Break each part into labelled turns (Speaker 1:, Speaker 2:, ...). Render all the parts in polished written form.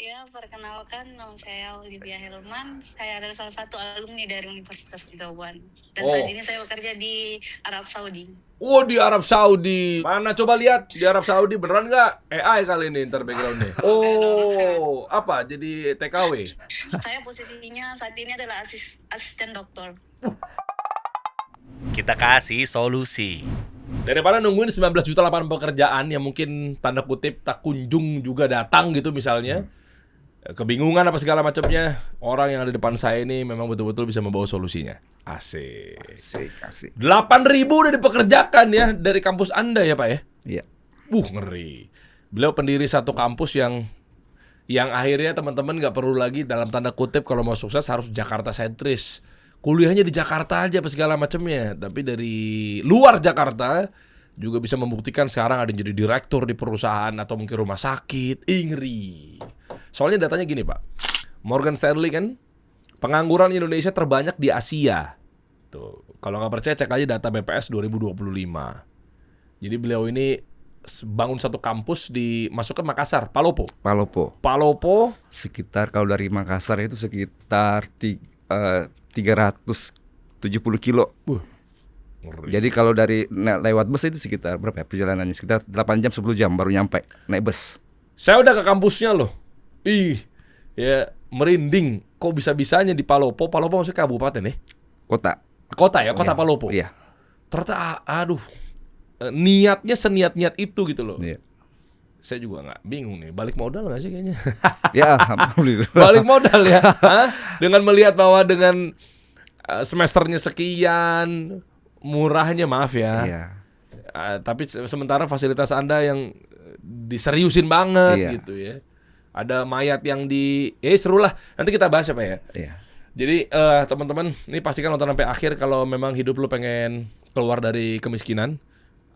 Speaker 1: Ya, perkenalkan nama saya Olivia Helman. Saya adalah salah satu alumni dari Universitas Taiwan. Dan saat
Speaker 2: Oh,
Speaker 1: ini saya bekerja di Arab Saudi.
Speaker 2: oh di Arab Saudi. Mana coba lihat di Arab Saudi beneran nggak? AI kali ini ntar backgroundnya.
Speaker 1: Enggak dong.
Speaker 2: Oh, apa? Jadi TKW?
Speaker 1: Saya posisinya saat ini adalah asisten doktor.
Speaker 3: Kita kasih solusi.
Speaker 2: Daripada nungguin 19 juta lapangan pekerjaan yang mungkin tanda kutip tak kunjung juga datang gitu misalnya. Kebingungan apa segala macamnya. Orang yang ada di depan saya ini memang betul-betul bisa membawa solusinya. Asik.
Speaker 4: Asik.
Speaker 2: 8.000 udah dipekerjakan ya dari kampus Anda ya Pak ya?
Speaker 4: Iya.
Speaker 2: Ngeri. Beliau pendiri satu kampus yang akhirnya teman-teman nggak perlu lagi dalam tanda kutip kalau mau sukses harus Jakarta sentris. Kuliahnya di Jakarta aja apa segala macamnya. Tapi dari luar Jakarta juga bisa membuktikan sekarang ada yang jadi direktur di perusahaan atau mungkin rumah sakit. Ngeri. Soalnya datanya gini Pak. Morgan Stanley kan pengangguran Indonesia terbanyak di Asia. Tuh, kalau nggak percaya cek aja data BPS 2025. Jadi beliau ini bangun satu kampus masuk ke Makassar, Palopo. Palopo
Speaker 4: Sekitar kalau dari Makassar itu sekitar 370 kilo.
Speaker 2: Ngeri.
Speaker 4: Jadi kalau dari lewat bus itu sekitar berapa ya perjalanannya? Sekitar 8 jam 10 jam baru nyampe naik bus.
Speaker 2: Saya udah ke kampusnya loh. Ya merinding. Kok bisa-bisanya di Palopo? Palopo maksudnya kabupaten ya? Kota ya, kota
Speaker 4: Iya.
Speaker 2: Palopo.
Speaker 4: Iya.
Speaker 2: Ternyata aduh, niatnya seniat-niat itu gitu loh.
Speaker 4: Iya.
Speaker 2: Saya juga nggak bingung nih. Balik modal nggak sih kayaknya?
Speaker 4: Ya alhamdulillah.
Speaker 2: Balik modal ya. Hah? Dengan melihat bahwa dengan semesternya sekian, murahnya maaf ya.
Speaker 4: Iya.
Speaker 2: Tapi sementara fasilitas Anda yang diseriusin banget
Speaker 4: Iya.
Speaker 2: gitu ya. Ada mayat yang seru lah. Nanti kita bahas ya Pak ya.
Speaker 4: Iya.
Speaker 2: Jadi teman-teman, ini pastikan nonton sampai akhir kalau memang hidup lu pengen keluar dari kemiskinan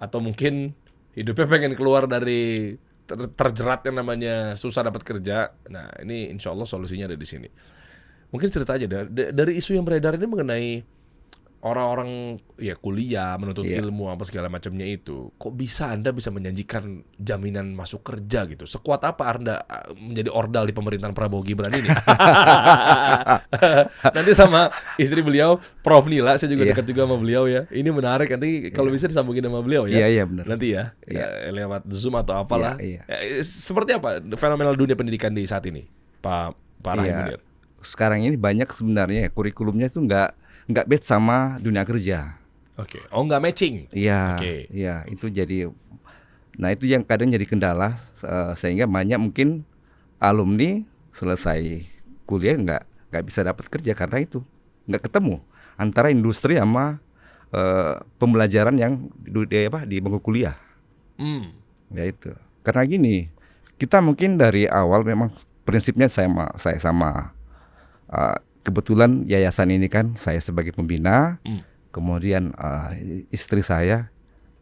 Speaker 2: atau mungkin hidupnya pengen keluar dari terjerat yang namanya susah dapat kerja. Nah, ini insya Allah solusinya ada di sini. Mungkin cerita aja dari isu yang beredar ini mengenai orang-orang ya kuliah, menuntut
Speaker 4: Iya.
Speaker 2: ilmu apa segala macamnya itu. Kok bisa Anda bisa menjanjikan jaminan masuk kerja gitu? Sekuat apa Anda menjadi ordal di pemerintahan Prabowo Gibran ini? Nanti sama istri beliau, Prof Nila, saya juga
Speaker 4: Iya.
Speaker 2: dekat juga sama beliau ya. Ini menarik, nanti kalau bisa disambungin sama beliau ya.
Speaker 4: Iya, benar.
Speaker 2: Nanti ya,
Speaker 4: Iya.
Speaker 2: lewat Zoom atau apalah.
Speaker 4: Iya.
Speaker 2: Seperti apa fenomenal dunia pendidikan di saat ini, Pak Rahim
Speaker 4: Iya.
Speaker 2: Munir?
Speaker 4: Sekarang ini banyak sebenarnya kurikulumnya itu nggak bed sama dunia kerja.
Speaker 2: Oke. Oh, nggak matching.
Speaker 4: Iya,
Speaker 2: Oke.
Speaker 4: iya itu jadi, nah itu yang kadang jadi kendala sehingga banyak mungkin alumni selesai kuliah nggak bisa dapat kerja karena itu nggak ketemu antara industri sama pembelajaran yang di bangku kuliah. Ya itu karena gini, kita mungkin dari awal memang prinsipnya saya sama kebetulan yayasan ini kan saya sebagai pembina. Kemudian istri saya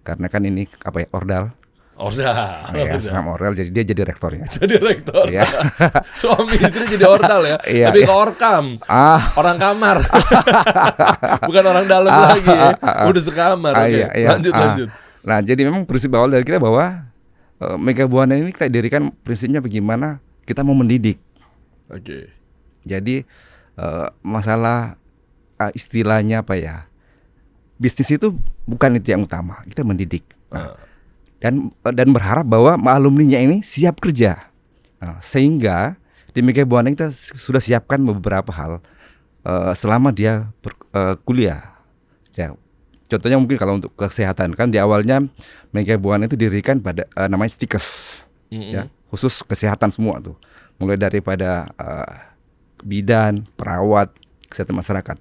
Speaker 4: karena kan ini ordal. Ya, sama ordal jadi dia jadi rektornya.
Speaker 2: Jadi rektor.
Speaker 4: Ya.
Speaker 2: Suami istri jadi ordal ya.
Speaker 4: Iya,
Speaker 2: Lebih
Speaker 4: iya.
Speaker 2: ke orkam. Orang kamar. Bukan orang dalam lagi ya. Udah sekamar. Oke.
Speaker 4: Iya.
Speaker 2: Lanjut.
Speaker 4: Nah, jadi memang prinsip awal dari kita bahwa Mega Buana ini kita dirikan prinsipnya bagaimana kita mau mendidik.
Speaker 2: Oke.
Speaker 4: Jadi masalah istilahnya apa ya? Bisnis itu bukan itu yang utama, kita mendidik. Nah, dan berharap bahwa alumninya ini siap kerja. Nah, sehingga di Mega Buana kita sudah siapkan beberapa hal selama dia kuliah. Ya, contohnya mungkin kalau untuk kesehatan kan di awalnya Mega Buana itu didirikan pada namanya Stikes, ya, khusus kesehatan semua tuh, mulai daripada bidan, perawat, kesehatan masyarakat.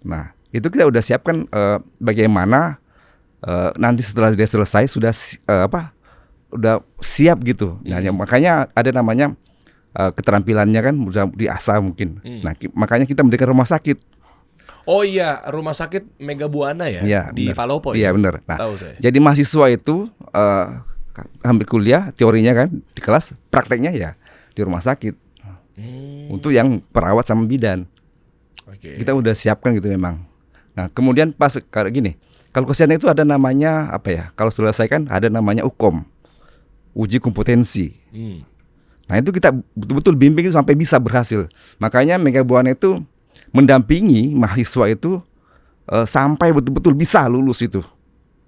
Speaker 4: Nah, itu kita udah siapkan bagaimana nanti setelah dia selesai sudah udah siap gitu. Nah, makanya ada namanya keterampilannya kan udah diasah mungkin. Nah, makanya kita mendirikan rumah sakit.
Speaker 2: Oh iya, rumah sakit Mega Buana ya,
Speaker 4: Iya,
Speaker 2: di
Speaker 4: benar.
Speaker 2: Palopo ya.
Speaker 4: Iya benar. Nah,
Speaker 2: Tahu saya.
Speaker 4: jadi mahasiswa itu ambil kuliah teorinya kan di kelas, prakteknya ya di rumah sakit. Untuk yang perawat sama bidan.
Speaker 2: Oke.
Speaker 4: Kita udah siapkan gitu memang. Nah, kemudian pas kayak gini, kalau kesehatan itu ada namanya apa ya? Kalau selesai kan ada namanya UKOM, uji kompetensi. Nah itu kita betul-betul bimbing sampai bisa berhasil. Makanya Mega Buana itu mendampingi mahasiswa itu sampai betul-betul bisa lulus itu.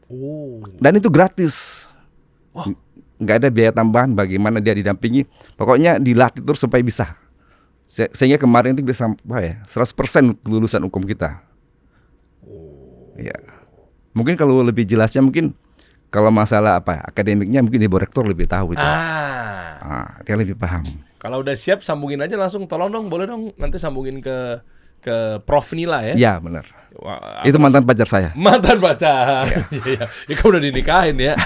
Speaker 2: Oh.
Speaker 4: Dan itu gratis.
Speaker 2: Wah.
Speaker 4: Nggak ada biaya tambahan bagaimana dia didampingi. Pokoknya dilatih terus supaya bisa. Sehingga kemarin itu bisa sampai 100% kelulusan hukum kita. Ya. Mungkin kalau lebih jelasnya mungkin kalau masalah akademiknya mungkin Ibu Rektor lebih tahu itu. Dia lebih paham.
Speaker 2: Kalau udah siap sambungin aja langsung, tolong dong, boleh dong nanti sambungin ke Prof Nila ya.
Speaker 4: Ya benar.
Speaker 2: Wah,
Speaker 4: Itu mantan pacar saya.
Speaker 2: mantan pacar. Iya. Ya, kan udah dinikahin ya.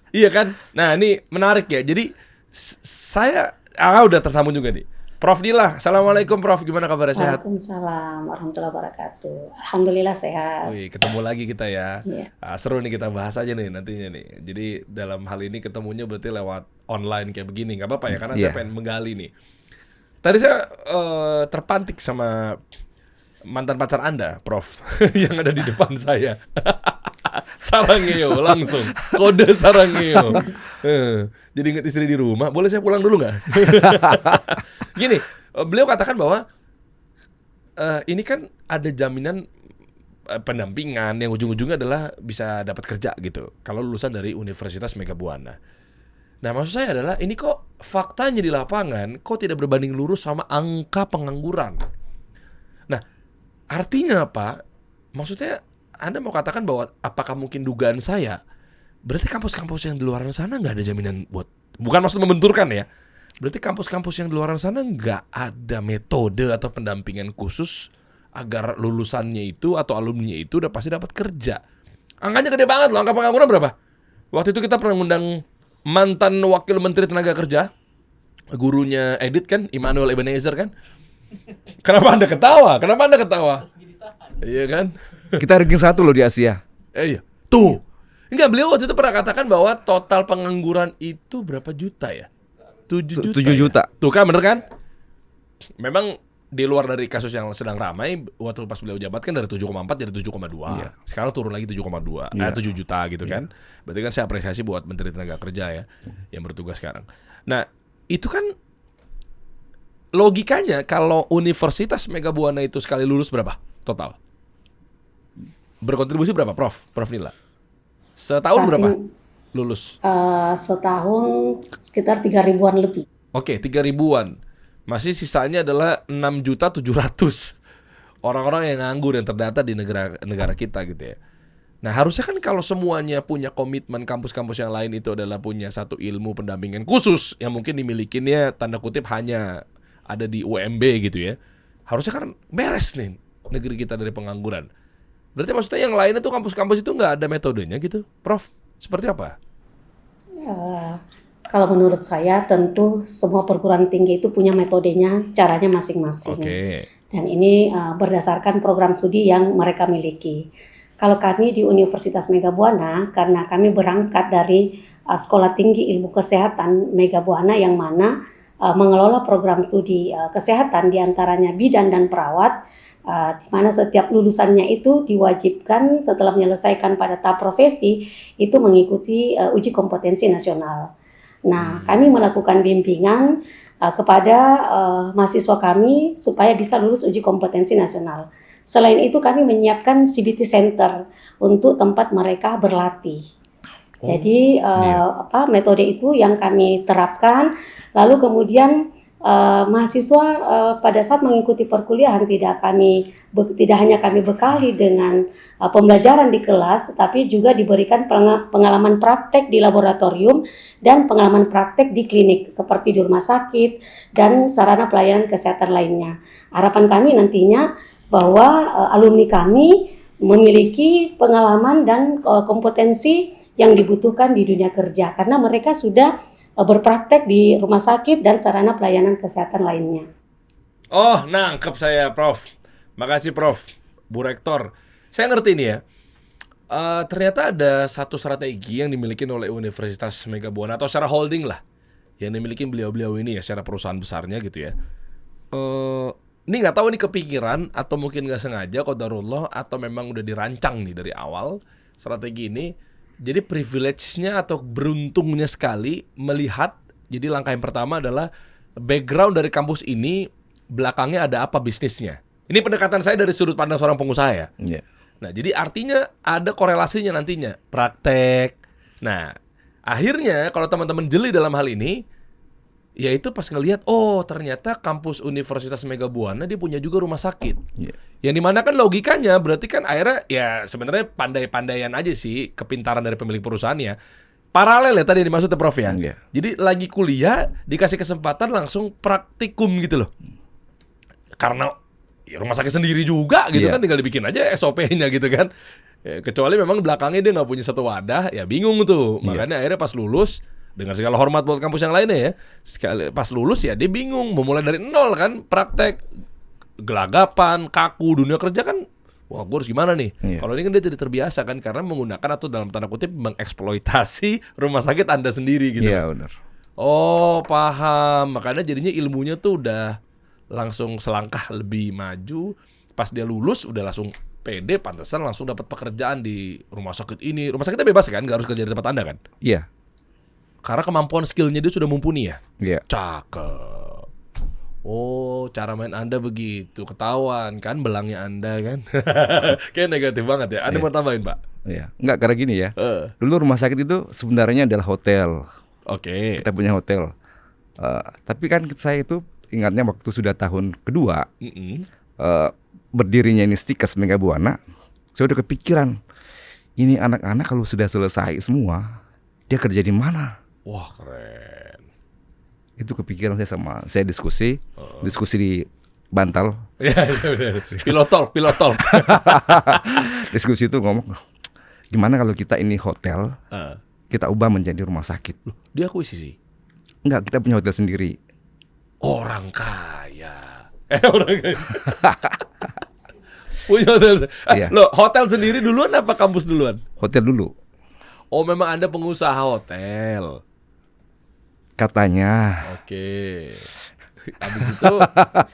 Speaker 2: Iya kan? Nah, ini menarik ya. Jadi saya udah tersambung juga nih. Prof Nila, Assalamualaikum Prof, gimana kabarnya, sehat?
Speaker 5: Waalaikumsalam warahmatullahi wabarakatuh. Alhamdulillah sehat.
Speaker 2: Wih, ketemu lagi kita ya.
Speaker 5: Iya.
Speaker 2: Seru nih kita bahas aja nih nantinya nih. Jadi dalam hal ini ketemunya berarti lewat online kayak begini, nggak apa-apa ya? Karena saya pengen menggali nih. Tadi saya terpantik sama mantan pacar Anda, Prof, yang ada di depan saya. Sarangeo langsung, kode Sarangeo. Jadi inget istri di rumah, boleh saya pulang dulu nggak? Gini, beliau katakan bahwa ini kan ada jaminan pendampingan yang ujung-ujungnya adalah bisa dapat kerja gitu. Kalau lulusan dari Universitas Mega Buana. Nah, maksud saya adalah ini kok faktanya di lapangan kok tidak berbanding lurus sama angka pengangguran. Nah, artinya apa? Maksudnya Anda mau katakan bahwa apakah mungkin dugaan saya berarti kampus-kampus yang di luar sana nggak ada jaminan buat, bukan maksud membenturkan ya, berarti kampus-kampus yang di luar sana nggak ada metode atau pendampingan khusus agar lulusannya itu atau alumni itu udah pasti dapat kerja. Angkanya gede banget loh, angka pengangguran berapa? Waktu itu kita pernah ngundang mantan wakil menteri tenaga kerja, gurunya Edit kan, Immanuel Ebenezer kan. Kenapa Anda ketawa? Kenapa Anda ketawa? Iya kan?
Speaker 4: Kita ranking 1 loh di Asia.
Speaker 2: Iya. Tuh. Enggak, beliau waktu itu pernah katakan bahwa total pengangguran itu berapa juta ya? 7 juta.
Speaker 4: 7 juta.
Speaker 2: Ya? Tuh kan, bener kan? Memang di luar dari kasus yang sedang ramai, waktu pas beliau jabat kan dari 7,4 jadi 7,2.
Speaker 4: Iya.
Speaker 2: Sekarang turun lagi 7,2. 7 juta gitu kan. Berarti kan saya apresiasi buat Menteri Tenaga Kerja ya yang bertugas sekarang. Nah, itu kan logikanya kalau Universitas Mega Buana itu sekali lulus berapa total? Berkontribusi berapa, Prof Nila? Setahun berapa lulus?
Speaker 5: Setahun sekitar 3.000-an lebih.
Speaker 2: Oke, 3.000-an. Masih sisanya adalah 6.700.000 orang-orang yang nganggur yang terdata di negara kita gitu ya. Nah, harusnya kan kalau semuanya punya komitmen, kampus-kampus yang lain itu adalah punya satu ilmu pendampingan khusus yang mungkin dimilikinya tanda kutip hanya ada di UMB gitu ya. Harusnya kan beres nih negeri kita dari pengangguran. Berarti maksudnya yang lain itu kampus-kampus itu nggak ada metodenya gitu, Prof? Seperti apa?
Speaker 5: Kalau menurut saya tentu semua perguruan tinggi itu punya metodenya, caranya masing-masing. Dan ini berdasarkan program studi yang mereka miliki. Kalau kami di Universitas Mega Buana, karena kami berangkat dari Sekolah Tinggi Ilmu Kesehatan Mega Buana yang mana mengelola program studi kesehatan diantaranya bidan dan perawat, di mana setiap lulusannya itu diwajibkan setelah menyelesaikan pada tahap profesi itu mengikuti uji kompetensi nasional. Nah, kami melakukan bimbingan kepada mahasiswa kami supaya bisa lulus uji kompetensi nasional. Selain itu kami menyiapkan CBT Center untuk tempat mereka berlatih. Jadi metode itu yang kami terapkan. Lalu kemudian mahasiswa pada saat mengikuti perkuliahan tidak hanya kami bekali dengan pembelajaran di kelas, tetapi juga diberikan pengalaman praktek di laboratorium dan pengalaman praktek di klinik seperti di rumah sakit dan sarana pelayanan kesehatan lainnya. Harapan kami nantinya bahwa alumni kami memiliki pengalaman dan kompetensi yang dibutuhkan di dunia kerja karena mereka sudah berpraktek di rumah sakit dan sarana pelayanan kesehatan lainnya.
Speaker 2: Oh, nangkep saya, Prof. Makasih, Prof. Bu Rektor. Saya ngerti nih ya. Ternyata ada satu strategi yang dimiliki oleh Universitas Mega Buana atau secara holding lah, yang dimiliki beliau-beliau ini ya, secara perusahaan besarnya gitu ya. Ini nggak tahu ini kepikiran atau mungkin nggak sengaja qadarullah atau memang udah dirancang nih dari awal strategi ini. Jadi privilege-nya atau beruntungnya sekali melihat Jadi langkah yang pertama adalah background dari kampus ini belakangnya ada apa bisnisnya. Ini pendekatan saya dari sudut pandang seorang pengusaha ya.
Speaker 4: Iya.
Speaker 2: Nah, jadi artinya ada korelasinya nantinya, praktek. Nah, akhirnya kalau teman-teman jeli dalam hal ini, yaitu pas ngelihat, oh ternyata kampus Universitas Mega Buana dia punya juga rumah sakit.
Speaker 4: Iya.
Speaker 2: Yang dimana kan logikanya berarti kan akhirnya ya sebenarnya pandai-pandaian aja sih kepintaran dari pemilik perusahaannya. Paralel ya tadi yang dimaksud Prof ya.
Speaker 4: Iya.
Speaker 2: Jadi lagi kuliah dikasih kesempatan langsung praktikum gitu loh. Karena ya, rumah sakit sendiri juga gitu
Speaker 4: Iya.
Speaker 2: kan, tinggal dibikin aja SOP-nya gitu kan. Ya, kecuali memang belakangnya dia nggak punya satu wadah, ya bingung tuh.
Speaker 4: Iya.
Speaker 2: Makanya akhirnya pas lulus, dengan segala hormat buat kampus yang lainnya ya, pas lulus ya dia bingung, memulai dari nol kan, praktek, gelagapan, kaku, dunia kerja kan, wah gue harus gimana nih?
Speaker 4: Iya.
Speaker 2: Kalau ini kan dia tidak terbiasa kan, karena menggunakan atau dalam tanda kutip mengeksploitasi rumah sakit Anda sendiri gitu.
Speaker 4: Iya, benar.
Speaker 2: Oh paham, makanya jadinya ilmunya tuh udah langsung selangkah lebih maju. Pas dia lulus udah langsung pede, pantesan langsung dapat pekerjaan di rumah sakit ini. Rumah sakitnya bebas kan, nggak harus kerja di tempat Anda kan?
Speaker 4: Iya.
Speaker 2: Karena kemampuan skillnya dia sudah mumpuni ya.
Speaker 4: Iya.
Speaker 2: Cakep. Oh, cara main Anda begitu, ketahuan kan belangnya Anda kan? Kayak negatif banget ya. Anda
Speaker 4: Iya.
Speaker 2: mau tambahin Pak?
Speaker 4: Iya. Enggak, karena gini ya.
Speaker 2: Eh,
Speaker 4: Dulu rumah sakit itu sebenarnya adalah hotel.
Speaker 2: Oke.
Speaker 4: Kita punya hotel. Tapi kan saya itu ingatnya waktu sudah tahun kedua
Speaker 2: Mm-mm.
Speaker 4: berdirinya ini Stikes Mega Buana, saya udah kepikiran ini anak-anak kalau sudah selesai semua dia kerja di mana?
Speaker 2: Wah keren.
Speaker 4: Itu kepikiran saya diskusi di Bantal.
Speaker 2: Ya, benar. Pilotol.
Speaker 4: Diskusi itu ngomong gimana kalau kita ini hotel kita ubah menjadi rumah sakit.
Speaker 2: Dia akuisisi.
Speaker 4: Enggak, kita punya hotel sendiri.
Speaker 2: Orang kaya. Orang kaya. Punya hotel.
Speaker 4: Iya.
Speaker 2: Loh, hotel sendiri duluan apa kampus duluan?
Speaker 4: Hotel dulu
Speaker 2: Oh, memang Anda pengusaha hotel.
Speaker 4: katanya.
Speaker 2: Oke. Habis itu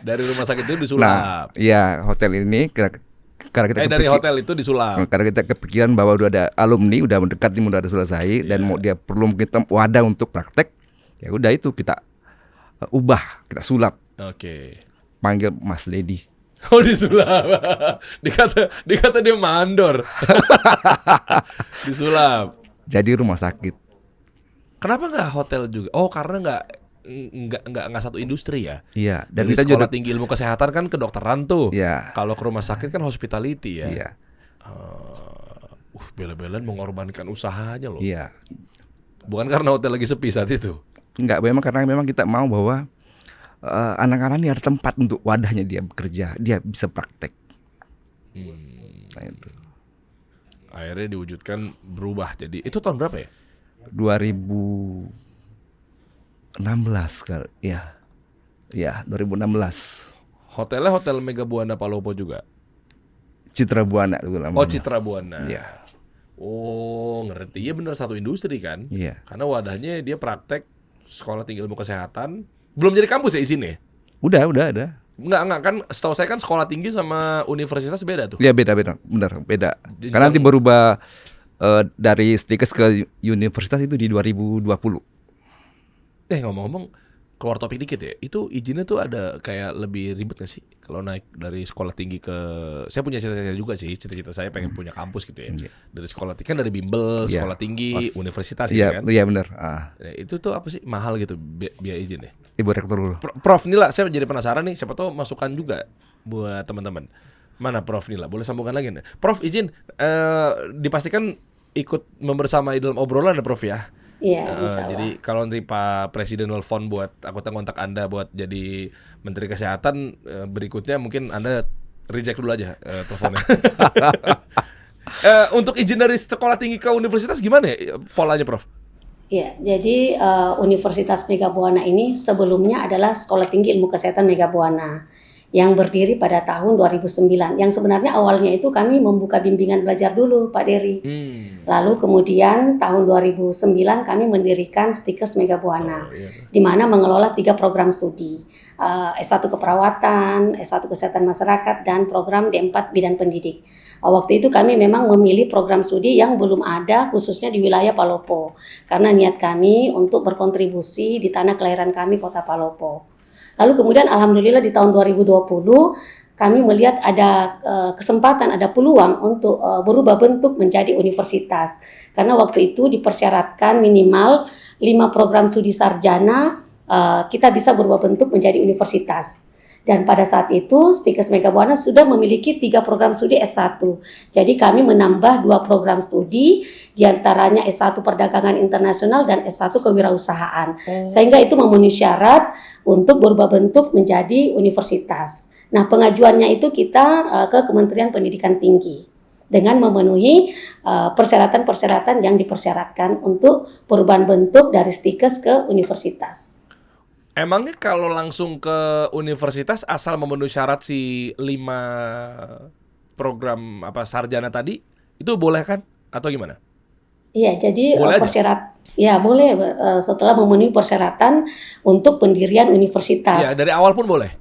Speaker 2: dari rumah sakit itu
Speaker 4: Nah,
Speaker 2: disulap.
Speaker 4: iya hotel ini karena kita
Speaker 2: Dari hotel itu disulap.
Speaker 4: karena kita kepikiran bahwa udah ada alumni, udah mendekat nih, udah ada selesai dan mau dia perlu kita wadah untuk praktek, ya udah itu kita ubah, kita sulap,
Speaker 2: Oke.
Speaker 4: panggil Mas Dedi.
Speaker 2: Oh, disulap. dikata dia mandor. Disulap.
Speaker 4: Jadi rumah sakit.
Speaker 2: Kenapa nggak hotel juga? Oh, karena nggak satu industri ya.
Speaker 4: Iya, dan
Speaker 2: Dari
Speaker 4: kita
Speaker 2: sekolah
Speaker 4: juga
Speaker 2: tinggi ilmu kesehatan kan kedokteran tuh.
Speaker 4: Iya.
Speaker 2: Kalau ke rumah sakit kan hospitality ya.
Speaker 4: Iya.
Speaker 2: Bela-belaan mengorbankan usahanya loh.
Speaker 4: Iya.
Speaker 2: Bukan karena hotel lagi sepi saat itu.
Speaker 4: Enggak, memang karena memang kita mau bahwa anak-anak ini ada tempat untuk wadahnya dia bekerja, dia bisa praktek. Nah, itu.
Speaker 2: Akhirnya diwujudkan berubah jadi itu tahun berapa ya?
Speaker 4: 2016 kali, ya. Ya, 2016.
Speaker 2: Hotelnya Hotel Mega Buana Palopo juga.
Speaker 4: Citra Buana dulu namanya.
Speaker 2: Oh, Citra Buana.
Speaker 4: Iya.
Speaker 2: Oh, ngerti. Ya bener satu industri kan?
Speaker 4: Iya.
Speaker 2: Karena wadahnya dia praktek sekolah tinggi ilmu kesehatan. Belum jadi kampus ya izinnya?
Speaker 4: Udah ada.
Speaker 2: Enggak kan setahu saya kan sekolah tinggi sama universitas beda tuh.
Speaker 4: Ya beda, benar, beda.
Speaker 2: Jenjang-
Speaker 4: Karena nanti berubah dari Stikes ke universitas itu di 2020.
Speaker 2: Ngomong-ngomong keluar topik dikit ya. Itu izinnya tuh ada kayak lebih ribet gak sih kalau naik dari sekolah tinggi ke, saya punya cita-cita juga sih. Cita-cita saya pengen punya kampus gitu ya.
Speaker 4: Iya.
Speaker 2: Dari sekolah tinggi kan dari bimbel,
Speaker 4: Iya.
Speaker 2: sekolah tinggi, universitas gitu
Speaker 4: Iya,
Speaker 2: kan.
Speaker 4: iya benar.
Speaker 2: Nah, itu tuh apa sih mahal gitu biaya izinnya?
Speaker 4: Ibu rektor dulu.
Speaker 2: Prof Nila, saya jadi penasaran nih, siapa tahu masukan juga buat teman-teman. Mana Prof Nila? Boleh sambungkan lagi nih. Prof izin dipastikan ikut membersamai dalam obrolan ya Prof ya.
Speaker 5: Iya, insya Allah.
Speaker 2: Jadi kalau nanti Pak Presiden nelfon buat kontak Anda buat jadi Menteri Kesehatan berikutnya mungkin Anda reject dulu aja teleponnya. Untuk izin dari sekolah tinggi ke universitas gimana ya polanya Prof?
Speaker 5: Ya, jadi Universitas Mega Buana ini sebelumnya adalah Sekolah Tinggi Ilmu Kesehatan Mega Buana yang berdiri pada tahun 2009. Yang sebenarnya awalnya itu kami membuka bimbingan belajar dulu, Pak Dery. Lalu kemudian tahun 2009 kami mendirikan Stikes Mega Buana, di mana mengelola 3 program studi, S1 Keperawatan, S1 Kesehatan Masyarakat, dan program D4 Bidan Pendidik. Waktu itu kami memang memilih program studi yang belum ada khususnya di wilayah Palopo. Karena niat kami untuk berkontribusi di tanah kelahiran kami Kota Palopo. Lalu kemudian alhamdulillah di tahun 2020 kami melihat ada kesempatan, ada peluang untuk berubah bentuk menjadi universitas. Karena waktu itu dipersyaratkan minimal 5 program studi sarjana kita bisa berubah bentuk menjadi universitas. Dan pada saat itu Stikes Mega Buana sudah memiliki 3 program studi S1. Jadi kami menambah 2 program studi, diantaranya S1 Perdagangan Internasional dan S1 Kewirausahaan. Sehingga itu memenuhi syarat untuk berubah bentuk menjadi universitas. Nah, pengajuannya itu kita ke Kementerian Pendidikan Tinggi dengan memenuhi persyaratan-persyaratan yang dipersyaratkan untuk perubahan bentuk dari Stikes ke universitas.
Speaker 2: Emangnya kalau langsung ke universitas asal memenuhi syarat si 5 program sarjana tadi itu boleh kan atau gimana?
Speaker 5: Iya, jadi
Speaker 2: boleh
Speaker 5: ya boleh setelah memenuhi persyaratan untuk pendirian universitas.
Speaker 2: Ya, dari awal pun boleh.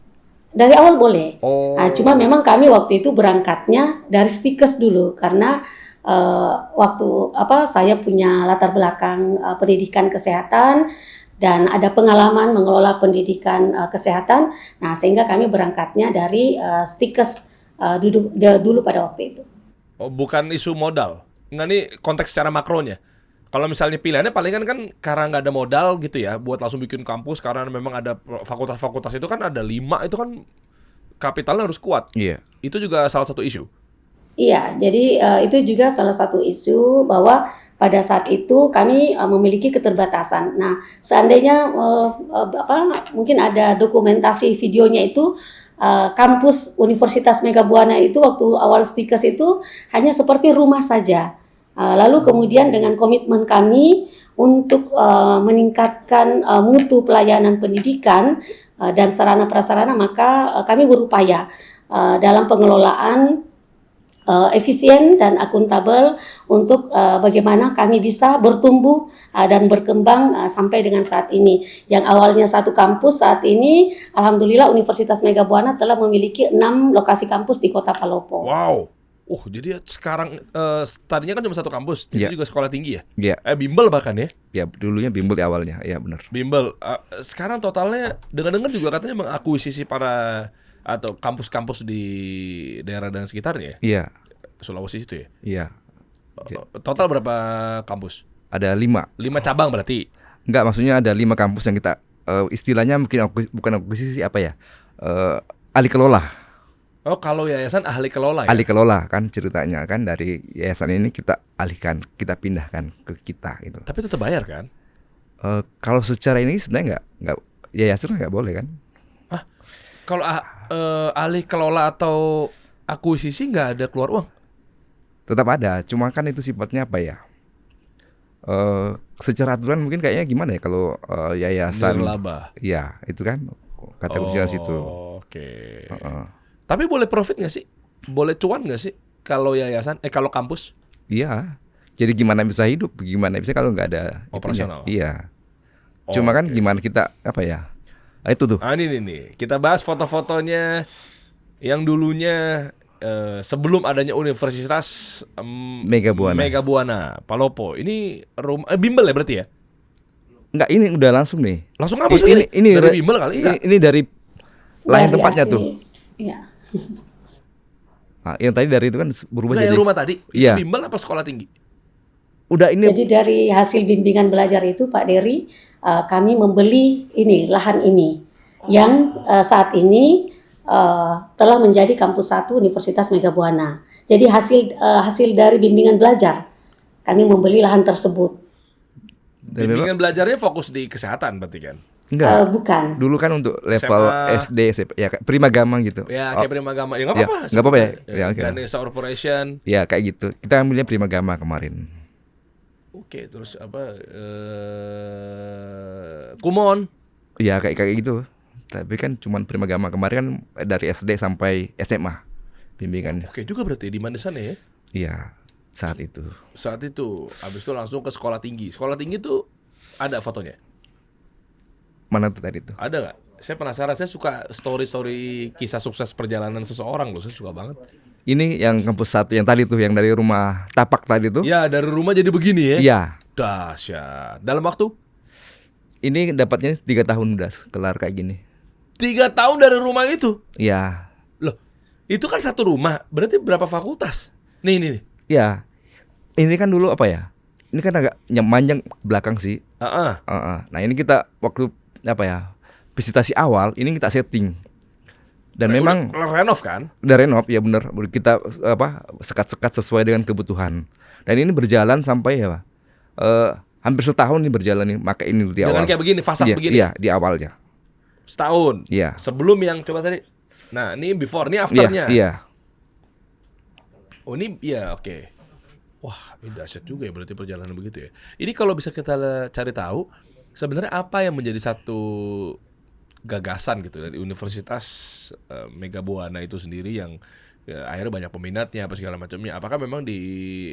Speaker 5: Dari awal boleh.
Speaker 2: Nah,
Speaker 5: cuma memang kami waktu itu berangkatnya dari Stikes dulu karena waktu saya punya latar belakang pendidikan kesehatan dan ada pengalaman mengelola pendidikan kesehatan. Nah, sehingga kami berangkatnya dari Stikes dulu pada waktu itu.
Speaker 2: Oh, bukan isu modal. Enggak, nih konteks secara makronya. Kalau misalnya pilihannya palingan kan karena nggak ada modal gitu ya, buat langsung bikin kampus karena memang ada fakultas-fakultas itu kan ada 5 itu kan kapitalnya harus kuat.
Speaker 4: Iya.
Speaker 2: Itu juga salah satu isu.
Speaker 5: Iya, jadi itu juga salah satu isu bahwa pada saat itu kami memiliki keterbatasan. Nah, seandainya mungkin ada dokumentasi videonya itu kampus Universitas Mega Buana itu waktu awal Stikes itu hanya seperti rumah saja. Lalu kemudian dengan komitmen kami untuk meningkatkan mutu pelayanan pendidikan dan sarana prasarana, maka kami berupaya dalam pengelolaan efisien dan akuntabel untuk bagaimana kami bisa bertumbuh dan berkembang sampai dengan saat ini. Yang awalnya 1 kampus, saat ini alhamdulillah Universitas Mega Buana telah memiliki 6 lokasi kampus di Kota Palopo.
Speaker 2: Wow. Jadi sekarang tadinya kan cuma 1 kampus, itu juga sekolah tinggi ya?
Speaker 4: Iya.
Speaker 2: Bimbel bahkan ya?
Speaker 4: Ya, dulunya bimbel di awalnya, ya benar.
Speaker 2: Bimbel. Sekarang totalnya dengar-dengar juga katanya mengakuisisi para atau kampus-kampus di daerah dan sekitarnya ya?
Speaker 4: Iya.
Speaker 2: Sulawesi itu ya?
Speaker 4: Iya.
Speaker 2: Total berapa kampus?
Speaker 4: Ada 5.
Speaker 2: 5 cabang berarti?
Speaker 4: Enggak, maksudnya ada 5 kampus yang kita istilahnya mungkin bukan akuisisi alih kelola.
Speaker 2: Oh, kalau yayasan ahli kelola ya?
Speaker 4: Ahli kelola kan ceritanya kan, dari yayasan ini kita alihkan, kita pindahkan ke kita gitu.
Speaker 2: Tapi tetap bayar kan?
Speaker 4: Kalau secara ini sebenarnya nggak yayasan nggak boleh kan?
Speaker 2: Kalau ahli kelola atau akuisisi nggak ada keluar uang?
Speaker 4: Tetap ada, cuma kan itu sifatnya apa ya? Secara aturan mungkin kayaknya gimana ya kalau yayasan
Speaker 2: nirlaba.
Speaker 4: Iya, itu kan kategorinya situ.
Speaker 2: Oke. Tapi boleh profit nggak sih? Boleh cuan nggak sih kalau yayasan? Kalau kampus?
Speaker 4: Iya. Jadi gimana bisa hidup? Gimana bisa kalau nggak ada
Speaker 2: operasional?
Speaker 4: Iya. Cuma kan gimana kita apa ya? Itu tuh.
Speaker 2: Ini kita bahas foto-fotonya yang dulunya sebelum adanya Universitas
Speaker 4: Mega
Speaker 2: Buana Palopo. Ini rumah bimbel ya berarti ya?
Speaker 4: Enggak, ini udah langsung nih.
Speaker 2: Langsung apa sih?
Speaker 4: Ini
Speaker 2: dari bimbel kali?
Speaker 4: Ini dari lain tempatnya tuh.
Speaker 5: Iya.
Speaker 4: Nah, yang tadi dari itu kan berubah jadi
Speaker 2: rumah tadi.
Speaker 4: Iya.
Speaker 2: Bimbel apa sekolah tinggi?
Speaker 4: Udah ini.
Speaker 5: Jadi dari hasil bimbingan belajar itu Pak Dery, kami membeli lahan ini yang saat ini telah menjadi kampus 1 Universitas Mega Buana. Jadi hasil dari bimbingan belajar kami membeli lahan tersebut.
Speaker 2: Bimbingan belajarnya fokus di kesehatan berarti kan?
Speaker 4: Enggak.
Speaker 5: Bukan.
Speaker 4: Dulu kan untuk level SD, SMP, ya Primagama gitu.
Speaker 2: Ya, kayak Primagama. Ya nggak apa-apa.
Speaker 4: Nggak apa-apa ya.
Speaker 2: Ganesha Corporation.
Speaker 4: Ya kayak gitu. Kita ambilnya Primagama kemarin.
Speaker 2: Oke, terus apa? Kumon.
Speaker 4: Ya kayak gitu. Tapi kan cuman Primagama kemarin kan dari SD sampai SMA bimbingannya.
Speaker 2: Oke juga berarti di mana sana ya?
Speaker 4: Iya, saat itu.
Speaker 2: Saat itu, habis itu langsung ke sekolah tinggi. Sekolah tinggi tuh ada fotonya?
Speaker 4: Mana tuh tadi tuh?
Speaker 2: Ada nggak? Saya penasaran. Saya suka story-story kisah sukses perjalanan seseorang loh. Saya suka banget.
Speaker 4: Ini yang kampus 1 yang tadi tuh, yang dari rumah tapak tadi tuh.
Speaker 2: Ya, dari rumah jadi begini ya?
Speaker 4: Iya.
Speaker 2: Dahsyat. Dalam waktu?
Speaker 4: Ini dapatnya 3 tahun udah kelar kayak gini.
Speaker 2: 3 tahun dari rumah itu?
Speaker 4: Iya.
Speaker 2: Loh, itu kan satu rumah. Berarti berapa fakultas? Nih.
Speaker 4: Iya. Ini kan dulu apa ya? Ini kan agak manjang ke belakang sih. Nah ini kita waktu apa ya? Visitasi awal ini kita setting. Dan memang
Speaker 2: udah renov kan?
Speaker 4: udah renov ya bener. Kita sekat-sekat sesuai dengan kebutuhan. Dan ini berjalan sampai ya Pak, hampir setahun nih berjalan nih. Maka ini di awal.
Speaker 2: Dengan kayak begini, fasad
Speaker 4: Iya,
Speaker 2: begini?
Speaker 4: Iya, di awalnya.
Speaker 2: Setahun?
Speaker 4: Iya.
Speaker 2: Sebelum yang coba tadi. Nah, ini before, ini afternya.
Speaker 4: Iya.
Speaker 2: Oh ini, ya oke. Wah, ini dahsyat juga ya berarti perjalanan begitu ya. Ini kalau bisa kita cari tahu, sebenarnya apa yang menjadi satu gagasan gitu dari Universitas Mega Buana itu sendiri yang akhirnya banyak peminatnya apa segala macamnya. Apakah memang di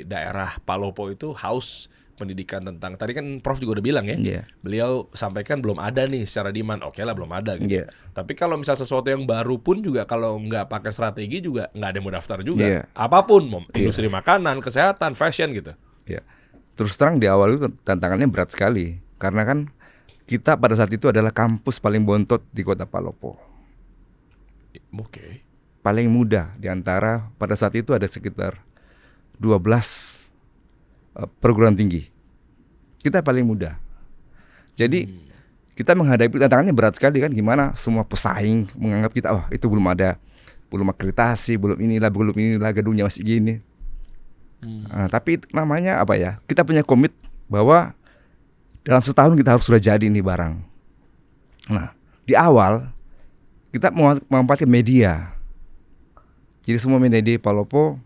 Speaker 2: daerah Palopo itu haus pendidikan tentang, tadi kan Prof juga udah bilang ya, beliau sampaikan belum ada nih secara demand. Oke lah belum ada gitu. Tapi kalau misal sesuatu yang baru pun juga kalau nggak pakai strategi juga nggak ada yang mau daftar juga. Apapun, industri makanan, kesehatan, fashion gitu.
Speaker 4: Terus terang di awal itu tantangannya berat sekali karena kan kita pada saat itu adalah kampus paling bontot di kota Palopo. Paling muda di antara pada saat itu ada sekitar 12 perguruan tinggi. Kita paling muda. Jadi kita menghadapi tantangannya berat sekali kan, gimana semua pesaing menganggap kita itu belum akreditasi, belum inilah gedungnya masih gini. Tapi namanya apa ya? Kita punya komit bahwa dalam setahun kita harus sudah jadi nih barang. Nah, di awal kita memanfaatkan media. Jadi semua media di Palopo,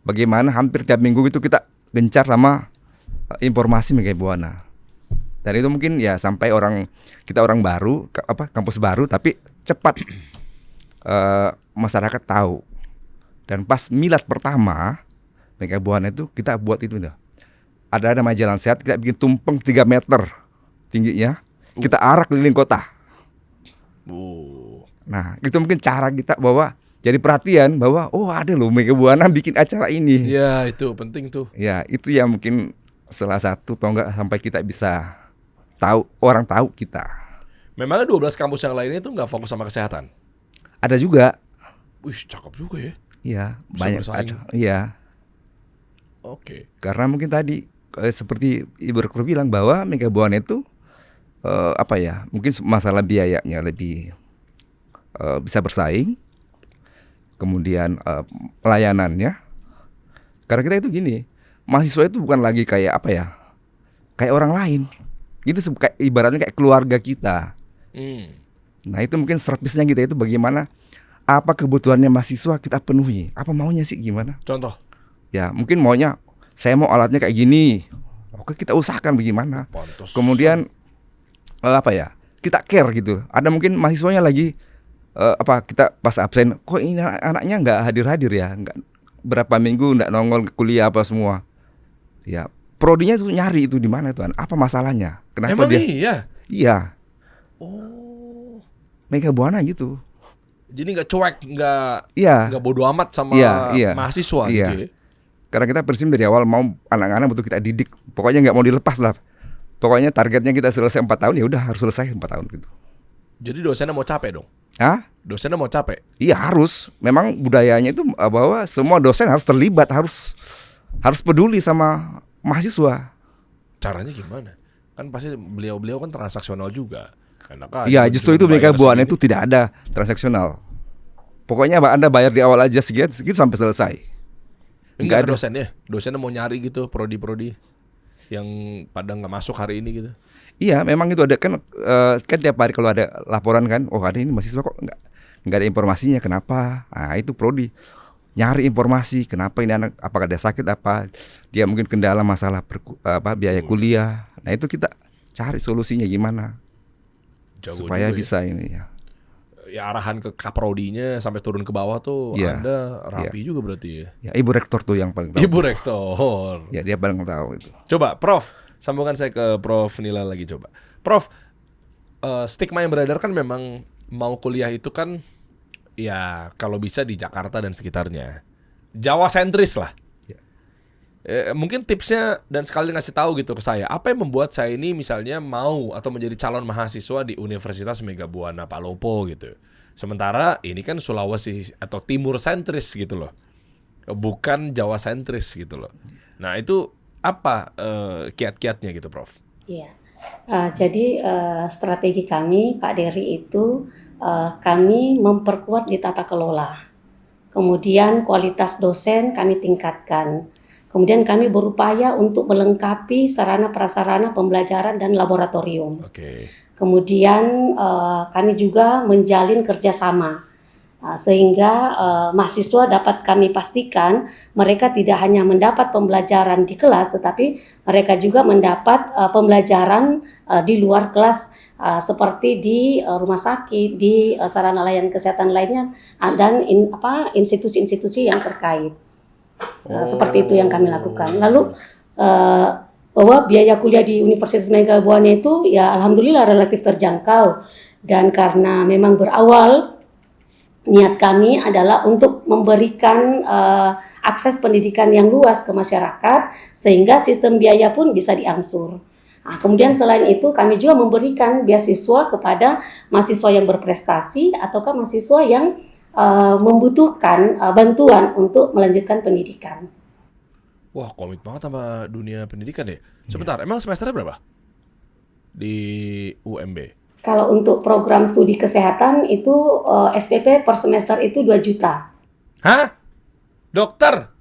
Speaker 4: bagaimana hampir tiap minggu itu kita gencar sama informasi Mega Buana. Dan itu mungkin ya sampai kita orang baru, kampus baru, tapi cepat masyarakat tahu. Dan pas milad pertama Mega Buana itu kita buat itu dah. Ada nama jalan sehat, kita bikin tumpeng 3 meter tingginya, kita arak keliling kota. Nah, itu mungkin cara kita bahwa jadi perhatian bahwa ada loh Mega Buana bikin acara ini.
Speaker 2: Ya, itu penting tuh.
Speaker 4: Ya, itu yang mungkin salah satu tonggak sampai kita bisa orang tahu kita.
Speaker 2: Memangnya 12 kampus yang lainnya itu nggak fokus sama kesehatan?
Speaker 4: Ada juga.
Speaker 2: Wih, cakep juga ya.
Speaker 4: Iya,
Speaker 2: Bisa
Speaker 4: banyak
Speaker 2: bersaing.
Speaker 4: ada. Iya.
Speaker 2: Oke.
Speaker 4: Karena mungkin tadi seperti Ibu Rektor bilang bahwa Mega Buana itu mungkin masalah biayanya lebih bisa bersaing. Kemudian pelayanannya. Karena kita itu gini, mahasiswa itu bukan lagi kayak kayak orang lain. Itu ibaratnya kayak keluarga kita. Nah, itu mungkin servisnya kita itu bagaimana, apa kebutuhannya mahasiswa kita penuhi, apa maunya sih gimana.
Speaker 2: Contoh?
Speaker 4: Ya, mungkin maunya saya mau alatnya kayak gini. Oke, kita usahakan bagaimana.
Speaker 2: Pantes.
Speaker 4: Kemudian kita care gitu. Ada mungkin mahasiswanya lagi kita pas absen, kok ini anaknya nggak hadir ya, nggak berapa minggu nggak nongol ke kuliah apa semua. Ya, prodinya tuh nyari itu di mana tuan? Apa masalahnya? Kenapa
Speaker 2: Emang
Speaker 4: dia?
Speaker 2: iya?
Speaker 4: Iya.
Speaker 2: Oh.
Speaker 4: Mega Buana gitu.
Speaker 2: Jadi nggak cuek, nggak bodo amat sama mahasiswa gitu ya?
Speaker 4: Karena kita prinsip dari awal mau anak-anak betul kita didik. Pokoknya nggak mau dilepas lah. Pokoknya targetnya kita selesai 4 tahun, ya udah harus selesai 4 tahun gitu.
Speaker 2: Jadi dosennya mau capek dong?
Speaker 4: Hah?
Speaker 2: Dosennya mau capek?
Speaker 4: Iya harus. Memang budayanya itu bahwa semua dosen harus terlibat, harus peduli sama mahasiswa.
Speaker 2: Caranya gimana? Kan pasti beliau kan transaksional juga.
Speaker 4: Iya, justru itu Mega Buana itu tidak ada transaksional. Pokoknya Anda bayar di awal aja segitu sampai selesai.
Speaker 2: Enggak ada dosennya mau nyari gitu prodi-prodi yang pada nggak masuk hari ini gitu.
Speaker 4: Iya, memang itu ada kan tiap hari kalau ada laporan kan, ada ini mahasiswa kok nggak ada informasinya, kenapa? Nah, itu prodi nyari informasi, kenapa ini anak, apakah dia sakit, apa dia mungkin kendala masalah biaya kuliah. Nah, itu kita cari solusinya gimana supaya bisa ini ya.
Speaker 2: Ya arahan ke kaprodinya sampai turun ke bawah tuh Anda rapi juga berarti ya.
Speaker 4: Ya, Ibu Rektor tuh yang paling tahu.
Speaker 2: Ibu Rektor.
Speaker 4: Ya, dia paling tahu itu.
Speaker 2: Coba Prof, sambungan saya ke Prof Nila lagi coba. Prof, stigma yang beredar kan memang mau kuliah itu kan ya kalau bisa di Jakarta dan sekitarnya. Jawa sentris lah.
Speaker 4: Ya.
Speaker 2: Mungkin tipsnya dan sekali ngasih tahu gitu ke saya, apa yang membuat saya ini misalnya mau atau menjadi calon mahasiswa di Universitas Megabuana Palopo gitu. Sementara ini kan Sulawesi atau Timur sentris gitu loh, bukan Jawa sentris gitu loh. Nah itu apa kiat-kiatnya gitu, Prof?
Speaker 5: Iya. Jadi strategi kami, Pak Dery, itu kami memperkuat di tata kelola. Kemudian kualitas dosen kami tingkatkan. Kemudian kami berupaya untuk melengkapi sarana prasarana pembelajaran dan laboratorium.
Speaker 2: Oke.
Speaker 5: Kemudian kami juga menjalin kerjasama sehingga mahasiswa dapat kami pastikan mereka tidak hanya mendapat pembelajaran di kelas, tetapi mereka juga mendapat pembelajaran di luar kelas, seperti di rumah sakit, di sarana layanan kesehatan lainnya, dan institusi-institusi yang terkait. Seperti itu yang kami lakukan. Lalu bahwa biaya kuliah di Universitas Megabuana itu ya alhamdulillah relatif terjangkau, dan karena memang berawal niat kami adalah untuk memberikan akses pendidikan yang luas ke masyarakat sehingga sistem biaya pun bisa diangsur. Nah, kemudian selain itu kami juga memberikan beasiswa kepada mahasiswa yang berprestasi ataukah mahasiswa yang membutuhkan bantuan untuk melanjutkan pendidikan.
Speaker 2: Wah, komit banget sama dunia pendidikan ya. Sebentar, emang semesternya berapa di UMB?
Speaker 5: Kalau untuk program studi kesehatan itu SPP per semester itu 2 juta.
Speaker 2: Hah? Dokter?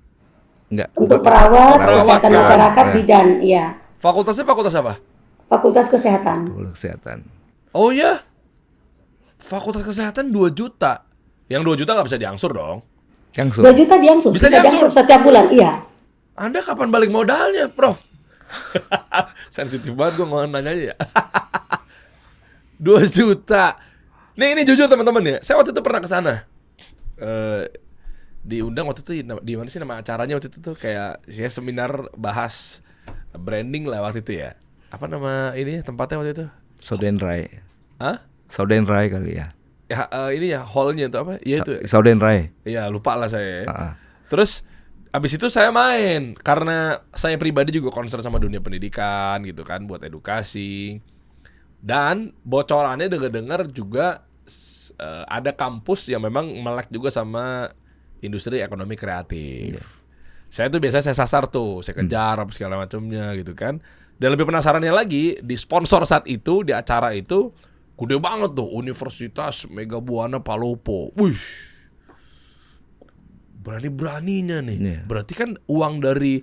Speaker 4: Enggak.
Speaker 5: Untuk perawat,
Speaker 2: Perawat,
Speaker 5: kesehatan
Speaker 2: kan?
Speaker 5: masyarakat,
Speaker 4: Ya.
Speaker 5: bidan, ya.
Speaker 2: Fakultasnya fakultas apa?
Speaker 5: Fakultas kesehatan.
Speaker 4: Kesehatan.
Speaker 2: Oh ya? Fakultas kesehatan 2 juta. Yang 2 juta nggak bisa diangsur dong.
Speaker 4: Yang
Speaker 5: 2 juta diangsur,
Speaker 2: Bisa
Speaker 5: bisa diangsur setiap bulan, iya.
Speaker 2: Anda kapan balik modalnya, Prof? Sensitif banget gue nanya ya. 2 juta. Nih ini jujur teman-teman ya. Saya waktu itu pernah ke sana. Diundang waktu itu di mana sih nama acaranya waktu itu tuh kayak seminar bahas branding lah waktu itu ya. Apa nama ini tempatnya waktu itu?
Speaker 4: Saudenrai.
Speaker 2: Hah?
Speaker 4: Saudenrai kali ya.
Speaker 2: Ya ini ya hallnya itu apa? Iya itu.
Speaker 4: Saudenrai.
Speaker 2: Iya lupa lah saya.
Speaker 4: Heeh.
Speaker 2: Terus abis itu saya main karena saya pribadi juga concern sama dunia pendidikan gitu kan, buat edukasi. Dan bocorannya dengar-dengar juga ada kampus yang memang melek juga sama industri ekonomi kreatif. Saya tuh biasanya saya sasar tuh, saya kejar apa segala macamnya gitu kan. Dan lebih penasarannya lagi, di sponsor saat itu, di acara itu gede banget tuh, Universitas Megabuana Palopo. Wih, berani-beraninya nih.
Speaker 4: Yeah.
Speaker 2: Berarti kan uang dari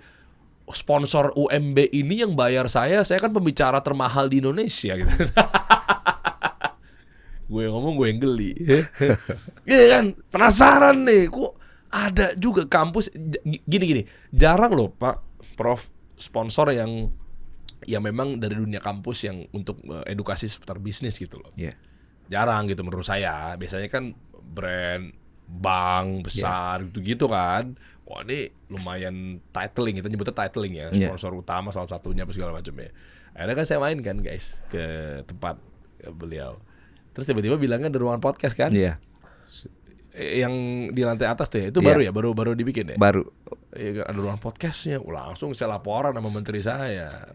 Speaker 2: sponsor UMB ini yang bayar saya kan pembicara termahal di Indonesia gitu. Gue ngomong gue yang geli. Iya kan, penasaran nih, kok ada juga kampus gini-gini. Jarang loh Pak Prof sponsor yang memang dari dunia kampus yang untuk edukasi seputar bisnis gitu loh.
Speaker 4: Yeah.
Speaker 2: Jarang gitu menurut saya. Biasanya kan brand, bank besar gitu-gitu kan. Wah ini lumayan titling, kita nyebutnya titling ya, sponsor utama salah satunya apa segala macam ya. Akhirnya kan saya main kan guys ke tempat beliau. Terus tiba-tiba bilangnya ada ruangan podcast kan?
Speaker 4: Iya.
Speaker 2: Yang di lantai atas tuh ya, itu baru ya, baru dibikin ya?
Speaker 4: Baru.
Speaker 2: Iya, ada ruangan podcastnya, langsung saya laporan sama menteri saya,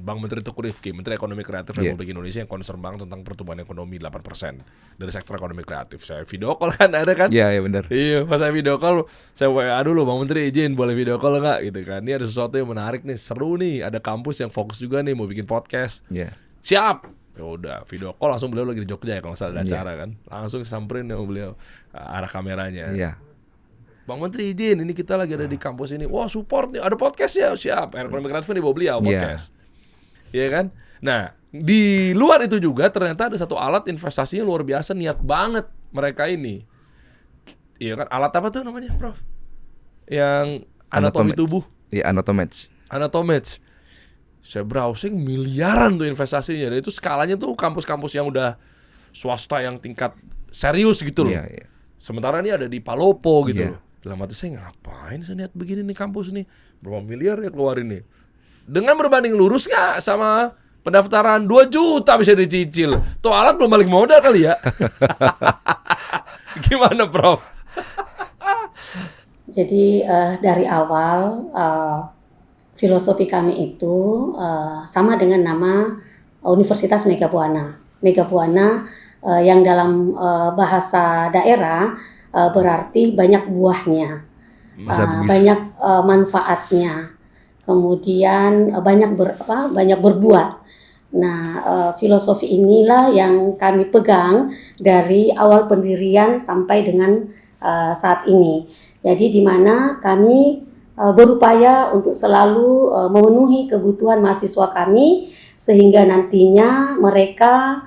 Speaker 2: Bang Menteri Teguh Rifki, Menteri Ekonomi Kreatif Republik Indonesia yang concern banget tentang pertumbuhan ekonomi 8% dari sektor ekonomi kreatif. Saya video call kan, ada kan?
Speaker 4: Iya, benar.
Speaker 2: Iya, pas saya video call, saya WA dulu, Bang Menteri izin boleh video call nggak gitu kan? Ini ada sesuatu yang menarik nih, seru nih, ada kampus yang fokus juga nih mau bikin podcast.
Speaker 4: Iya.
Speaker 2: Siap. Ya udah, video call langsung beliau lagi di Jogja ya kalau nggak salah ada acara kan. Langsung samperin sama beliau arah kameranya.
Speaker 4: Iya.
Speaker 2: Bang Menteri izin, ini kita lagi ada di kampus ini. Wah support nih, ada podcast ya, siap. Ekonomi kreatif dibawa beliau podcast. Iya kan? Nah, di luar itu juga ternyata ada satu alat investasinya luar biasa, niat banget mereka ini. Iya kan? Alat apa tuh namanya, Prof? Yang anatomi tubuh.
Speaker 4: Iya, Anatomatch.
Speaker 2: Anatomatch. Saya browsing miliaran tuh investasinya. Dan itu skalanya tuh kampus-kampus yang udah swasta yang tingkat serius gitu loh.
Speaker 4: Iya, iya.
Speaker 2: Sementara ini ada di Palopo gitu
Speaker 4: Iya.
Speaker 2: loh. Dalam hati saya, ngapain saya niat begini nih kampus nih, berapa miliar ya keluarin nih. Dengan berbanding lurus gak sama pendaftaran 2 juta bisa dicicil. Tuh alat belum balik modal kali ya. Gimana Prof?
Speaker 5: Jadi dari awal filosofi kami itu sama dengan nama Universitas Mega Buana. Mega Buana yang dalam bahasa daerah berarti banyak buahnya, banyak manfaatnya, kemudian banyak berbuat. Nah, filosofi inilah yang kami pegang dari awal pendirian sampai dengan saat ini. Jadi di mana kami berupaya untuk selalu memenuhi kebutuhan mahasiswa kami sehingga nantinya mereka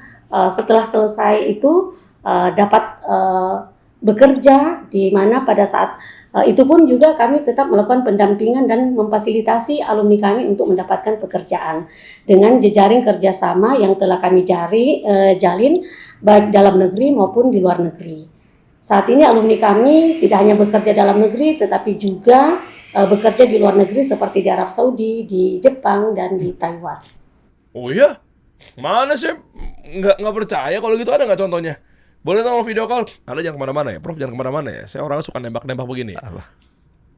Speaker 5: setelah selesai itu dapat bekerja, di mana pada saat itu pun juga kami tetap melakukan pendampingan dan memfasilitasi alumni kami untuk mendapatkan pekerjaan dengan jejaring kerjasama yang telah kami jalin baik dalam negeri maupun di luar negeri. Saat ini alumni kami tidak hanya bekerja dalam negeri tetapi juga bekerja di luar negeri seperti di Arab Saudi, di Jepang, dan di Taiwan.
Speaker 2: Oh iya? Mana sih? Nggak percaya kalau gitu, ada nggak contohnya? Boleh tolong video call? Anda jangan kemana-mana ya, Prof, jangan kemana-mana ya. Saya orangnya suka nembak-nembak begini.
Speaker 4: Apa?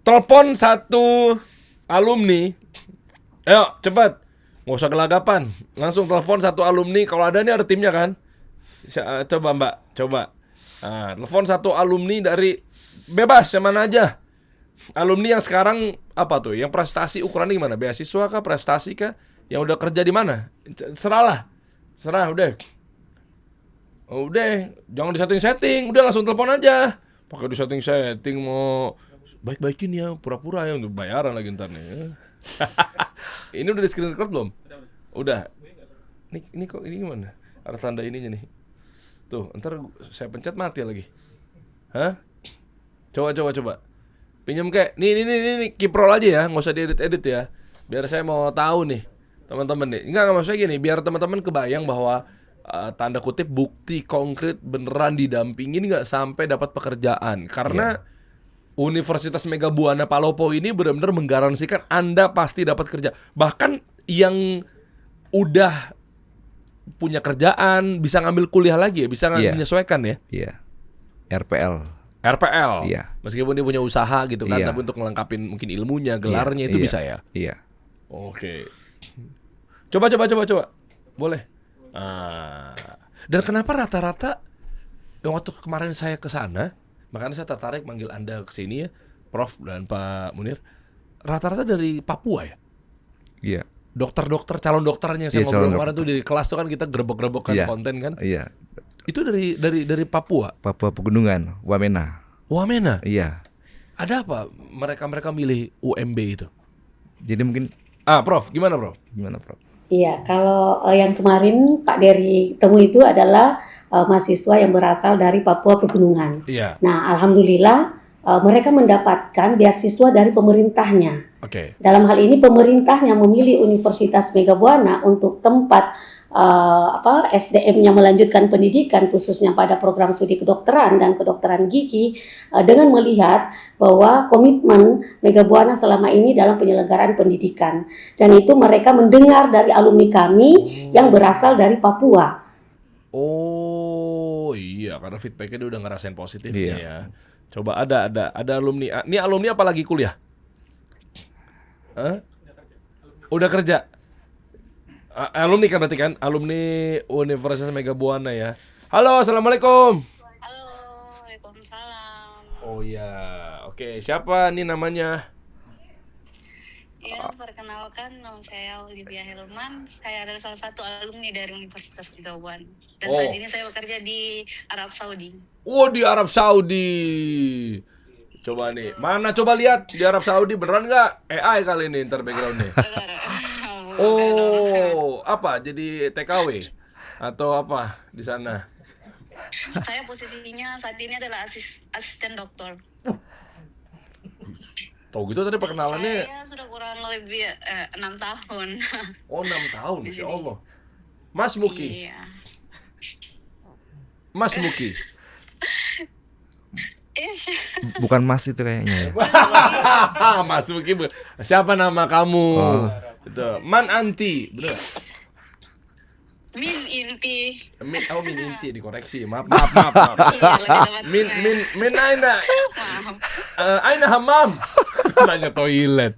Speaker 2: Telepon satu alumni. Ayo, cepat. Nggak usah gelagapan. Langsung telepon satu alumni. Kalau ada nih, ada timnya kan? Coba Mbak, coba. Nah, telepon satu alumni dari bebas, yang mana aja. Alumni yang sekarang apa tuh? Yang prestasi ukurannya gimana? Beasiswa kah? Prestasi kah? Yang udah kerja di mana? Serah, udah. Udah, jangan disetting-setting, udah langsung telepon aja. Pakai disetting-setting mau baik-baikin ya, pura-pura ya, untuk bayaran lagi ntar nih. Ini udah di screen record belum? Udah. Ini kok ini gimana? Ada tanda ininya nih. Tuh, ntar saya pencet mati lagi. Hah? Coba. Pinjam kayak, nih kiprol aja ya, nggak usah diedit-edit ya. Biar saya mau tahu nih, teman-teman nih. Enggak maksudnya gini, biar teman-teman kebayang bahwa tanda kutip bukti konkret beneran didampingin nggak sampai dapat pekerjaan. Karena Universitas Mega Buana Palopo ini benar-benar menggaransikan Anda pasti dapat kerja. Bahkan yang udah punya kerjaan bisa ngambil kuliah lagi ya, bisa menyesuaikan ya.
Speaker 4: Iya. RPL. Iya.
Speaker 2: Meskipun dia punya usaha gitu kan, tapi untuk ngelengkapin mungkin ilmunya, gelarnya itu bisa ya.
Speaker 4: Iya.
Speaker 2: Oke. Coba. Boleh. Dan kenapa rata-rata yang waktu kemarin saya ke sana, makanya saya tertarik manggil Anda ke sini ya, Prof dan Pak Munir, rata-rata dari Papua ya?
Speaker 4: Iya.
Speaker 2: Dokter-dokter, calon dokternya yang saya ngobrol kemarin tuh di kelas tuh kan kita gerebek-gerebekkan konten kan?
Speaker 4: Iya.
Speaker 2: Itu dari Papua.
Speaker 4: Papua Pegunungan, Wamena. Iya.
Speaker 2: Ada apa mereka milih UMB itu?
Speaker 4: Jadi mungkin
Speaker 2: Prof, gimana Prof?
Speaker 5: Iya, kalau yang kemarin Pak Dery temui itu adalah mahasiswa yang berasal dari Papua Pegunungan.
Speaker 2: Iya.
Speaker 5: Nah, alhamdulillah mereka mendapatkan beasiswa dari pemerintahnya.
Speaker 2: Oke.
Speaker 5: Dalam hal ini pemerintahnya memilih Universitas Mega Buana untuk tempat SDM-nya melanjutkan pendidikan khususnya pada program studi kedokteran dan kedokteran gigi dengan melihat bahwa komitmen Mega Buana selama ini dalam penyelenggaraan pendidikan, dan itu mereka mendengar dari alumni kami yang berasal dari Papua.
Speaker 2: Oh iya, karena feedbacknya dia udah ngerasain positifnya ya. Coba ada alumni. Ini alumni apa lagi kuliah? Udah kerja. Alumni kan berarti kan? Alumni Universitas Mega Buana ya. Halo, assalamualaikum.
Speaker 1: Halo, waalaikumsalam.
Speaker 2: Oh iya, oke. Siapa nih namanya?
Speaker 1: Ya, perkenalkan, nama saya Olivia Helman. Saya adalah salah satu alumni dari Universitas Mega Buana. Dan saat ini saya bekerja di Arab Saudi.
Speaker 2: Di Arab Saudi. Coba nih, mana coba lihat di Arab Saudi beneran nggak? AI kali ini ntar backgroundnya. Apa? Jadi TKW atau apa di sana?
Speaker 1: Saya posisinya saat ini adalah asisten dokter.
Speaker 2: Tahu gitu tadi perkenalannya.
Speaker 1: Saya sudah kurang lebih 6 tahun.
Speaker 2: 6 tahun, Masya Allah. Mas Muki.
Speaker 1: Iya.
Speaker 2: Mas Muki.
Speaker 4: bukan Mas itu kayaknya.
Speaker 2: Mas Muki. Siapa nama kamu? Itu Man Anti, bener?
Speaker 1: Min Inti.
Speaker 2: Min Inti dikoreksi. Maaf.
Speaker 1: Iya,
Speaker 2: Min Aina.
Speaker 1: maaf.
Speaker 2: Aina hammam. Nanya toilet.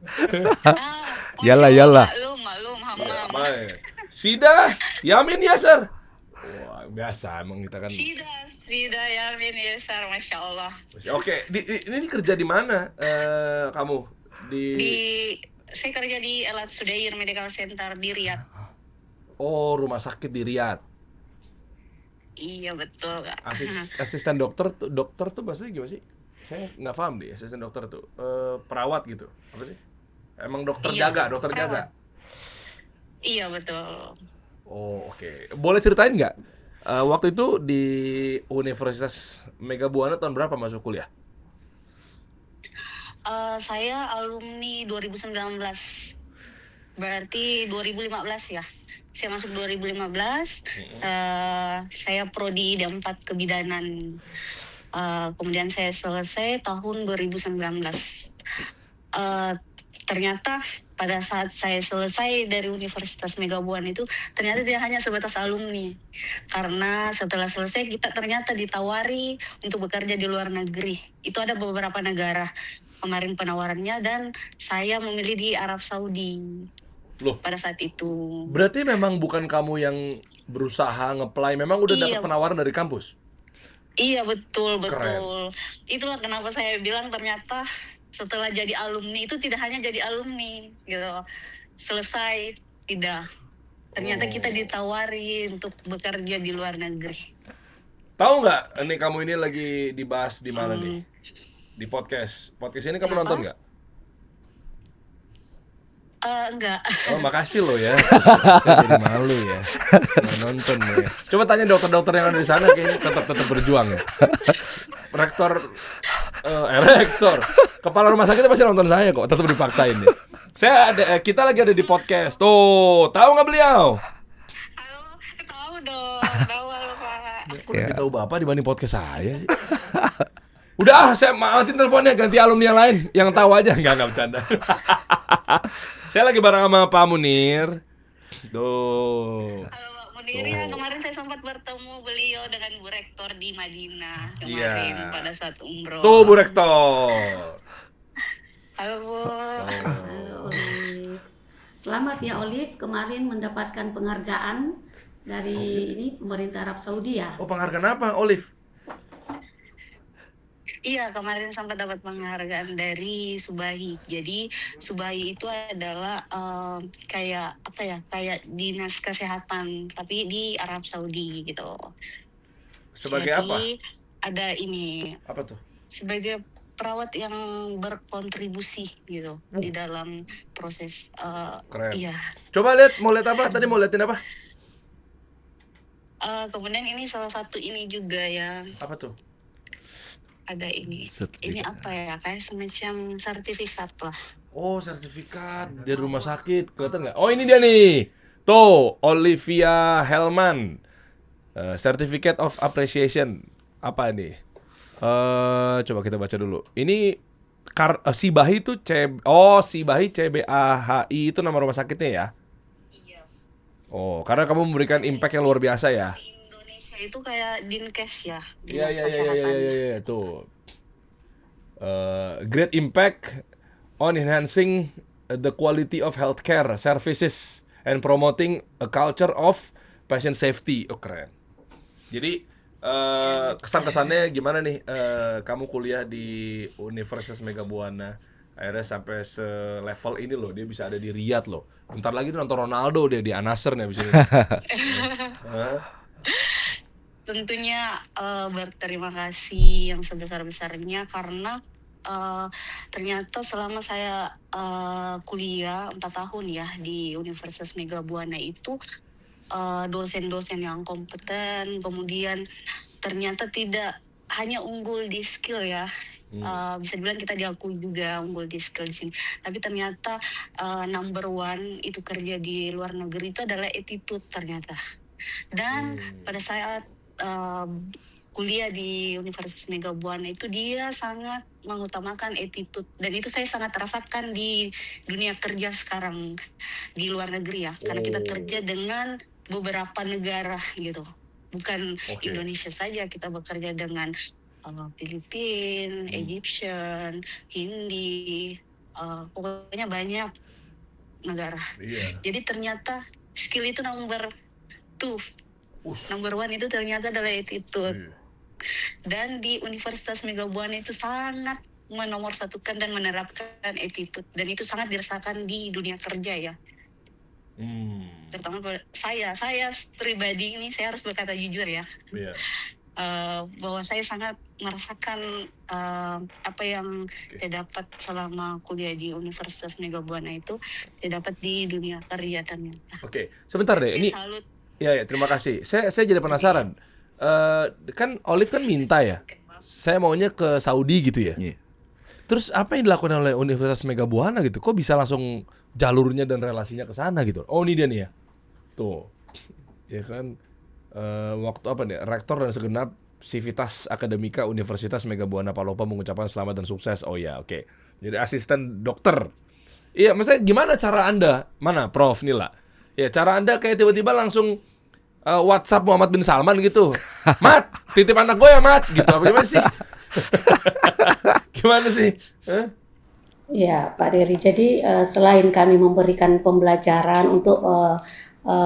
Speaker 4: Yalah.
Speaker 1: Malum hammam.
Speaker 2: Sida, Yamin, Yasser. Wah, biasa emang kita kan.
Speaker 1: Sida Yamin Yesar, Masya Allah.
Speaker 2: Oke, ini kerja di mana kamu?
Speaker 1: Saya kerja di Alat Sudair Medical Center di Riyadh.
Speaker 2: Oh, rumah sakit di Riyadh.
Speaker 1: Iya betul Kak.
Speaker 2: Asisten dokter tuh bahasanya gimana sih? Saya nggak paham deh, asisten dokter tuh perawat gitu, apa sih? Emang dokter jaga.
Speaker 1: Iya betul.
Speaker 2: Oh oke. Boleh ceritain nggak? Waktu itu di Universitas Mega Buana tahun berapa masuk kuliah?
Speaker 1: Saya alumni 2019. Berarti 2015 ya. Saya masuk 2015. Saya prodi D4 kebidanan. Kemudian saya selesai tahun 2019. Ternyata pada saat saya selesai dari Universitas Mega Buana itu ternyata tidak hanya sebatas alumni, karena setelah selesai kita ternyata ditawari untuk bekerja di luar negeri. Itu ada beberapa negara kemarin penawarannya dan saya memilih di Arab Saudi.
Speaker 2: Loh,
Speaker 1: pada saat itu.
Speaker 2: Berarti memang bukan kamu yang berusaha nge-apply, memang udah dapat penawaran dari kampus?
Speaker 1: Iya betul.
Speaker 2: Keren.
Speaker 1: Itulah kenapa saya bilang ternyata setelah jadi alumni itu tidak hanya jadi alumni gitu. Selesai tidak. Ternyata kita ditawari untuk bekerja di luar negeri.
Speaker 2: Tahu nggak? Ini kamu ini lagi dibahas di mana nih? Di podcast. Podcast ini kamu nonton nggak?
Speaker 1: Enggak.
Speaker 2: Oh, makasih lo ya. Saya jadi malu ya. Nggak nonton ya. Coba tanya dokter-dokter yang ada di sana, kayaknya tetap berjuang ya. Rektor, kepala rumah sakit pasti nonton saya kok. Tetap dipaksain ya. Kita lagi ada di podcast. Tuh, tahu nggak beliau?
Speaker 1: Halo, tahu dong. Tahu Pak.
Speaker 2: Kok lebih tahu Bapak dibanding podcast saya sih? Udah, saya matiin teleponnya, ganti alumni yang lain. Yang tahu aja, enggak bercanda. Saya lagi bareng sama Pak Munir. Tuh.
Speaker 1: Halo Pak Munir, ya kemarin saya sempat bertemu beliau dengan Bu Rektor di Madinah kemarin pada saat umroh.
Speaker 2: Tuh Bu Rektor.
Speaker 1: Halo Bu.
Speaker 5: Halo Olive. Selamat ya Olive, kemarin mendapatkan penghargaan dari ini pemerintah Arab Saudi ya.
Speaker 2: Oh, penghargaan apa, Olive?
Speaker 1: Iya, kemarin sempat dapat penghargaan dari Subahi. Jadi Subahi itu adalah kayak apa ya? Kayak dinas kesehatan tapi di Arab Saudi gitu.
Speaker 2: Sebagai
Speaker 1: Jadi,
Speaker 2: apa?
Speaker 1: Ada ini.
Speaker 2: Apa tuh?
Speaker 1: Sebagai perawat yang berkontribusi gitu di dalam proses.
Speaker 2: Keren.
Speaker 1: Iya.
Speaker 2: Coba mau lihat apa? Tadi mau liatin apa?
Speaker 1: Kemudian ini salah satu ini juga ya.
Speaker 2: Apa tuh?
Speaker 1: Ada ini.
Speaker 4: Sertifikat.
Speaker 1: Ini apa ya? Kayak semacam sertifikat lah.
Speaker 2: Oh, sertifikat dari rumah sakit. Kelihatan nggak? Oh, ini dia nih. Tuh, Olivia Hellman. Certificate of Appreciation. Apa ini? Coba kita baca dulu. Ini Sibahi itu Sibahi CBAHI itu nama rumah sakitnya ya?
Speaker 1: Iya.
Speaker 2: Oh, karena kamu memberikan impact yang luar biasa ya.
Speaker 1: Di Indonesia itu kayak Dinkes ya.
Speaker 2: Iya,
Speaker 1: Dinas Kesehatan.
Speaker 2: tuh. Great impact on enhancing the quality of healthcare services and promoting a culture of patient safety. Oh, keren. Jadi kesan-kesannya gimana nih kamu kuliah di Universitas Mega Buana akhirnya sampai se-level ini loh, dia bisa ada di Riyadh loh. Bentar lagi nonton Ronaldo dia di Al-Nassr nih abis ini.
Speaker 1: Tentunya berterima kasih yang sebesar-besarnya karena ternyata selama saya kuliah 4 tahun ya di Universitas Mega Buana itu dosen-dosen yang kompeten, kemudian ternyata tidak hanya unggul di skill ya, bisa dibilang kita diakui juga unggul di skill di sini, tapi ternyata number one itu kerja di luar negeri itu adalah attitude ternyata. Dan pada saat kuliah di Universitas Mega Buana itu dia sangat mengutamakan attitude, dan itu saya sangat rasakan di dunia kerja sekarang di luar negeri ya, karena kita kerja dengan beberapa negara gitu, bukan Indonesia saja, kita bekerja dengan Filipin, Egyptian, Hindi, pokoknya banyak negara.
Speaker 2: Iya.
Speaker 1: Jadi ternyata skill itu number one itu ternyata adalah attitude.
Speaker 2: Iya.
Speaker 1: Dan di Universitas Megabuana itu sangat menomorsatukan dan menerapkan attitude, dan itu sangat dirasakan di dunia kerja ya. Terutama saya pribadi ini, saya harus berkata jujur ya.
Speaker 2: Iya.
Speaker 1: Bahwa saya sangat merasakan apa yang saya dapat selama kuliah di Universitas Megabuana itu saya dapat di dunia kerja ternyata.
Speaker 2: Oke, sebentar deh.
Speaker 1: Saya
Speaker 2: Ini
Speaker 1: salut.
Speaker 2: ya, terima kasih. Saya jadi penasaran. Kan Olive kan minta ya, saya maunya ke Saudi gitu ya.
Speaker 4: Iya.
Speaker 2: Terus apa yang dilakukan oleh Universitas Megabuana gitu? Kok bisa langsung jalurnya dan relasinya ke sana gitu? Oh, ini dia nih ya. Tuh. Ya kan waktu apa nih? Rektor dan segenap Sivitas Akademika Universitas Megabuana Palopo mengucapkan selamat dan sukses. Oh ya, oke. Jadi asisten dokter. Iya, maksudnya gimana cara Anda? Mana Prof Nila? Ya, cara Anda kayak tiba-tiba langsung WhatsApp Muhammad bin Salman gitu. Mat, titip anak gue ya, Mat. Gitu. Apa gimana sih? Gimana sih?
Speaker 5: Ya, Pak Dery. Jadi selain kami memberikan pembelajaran untuk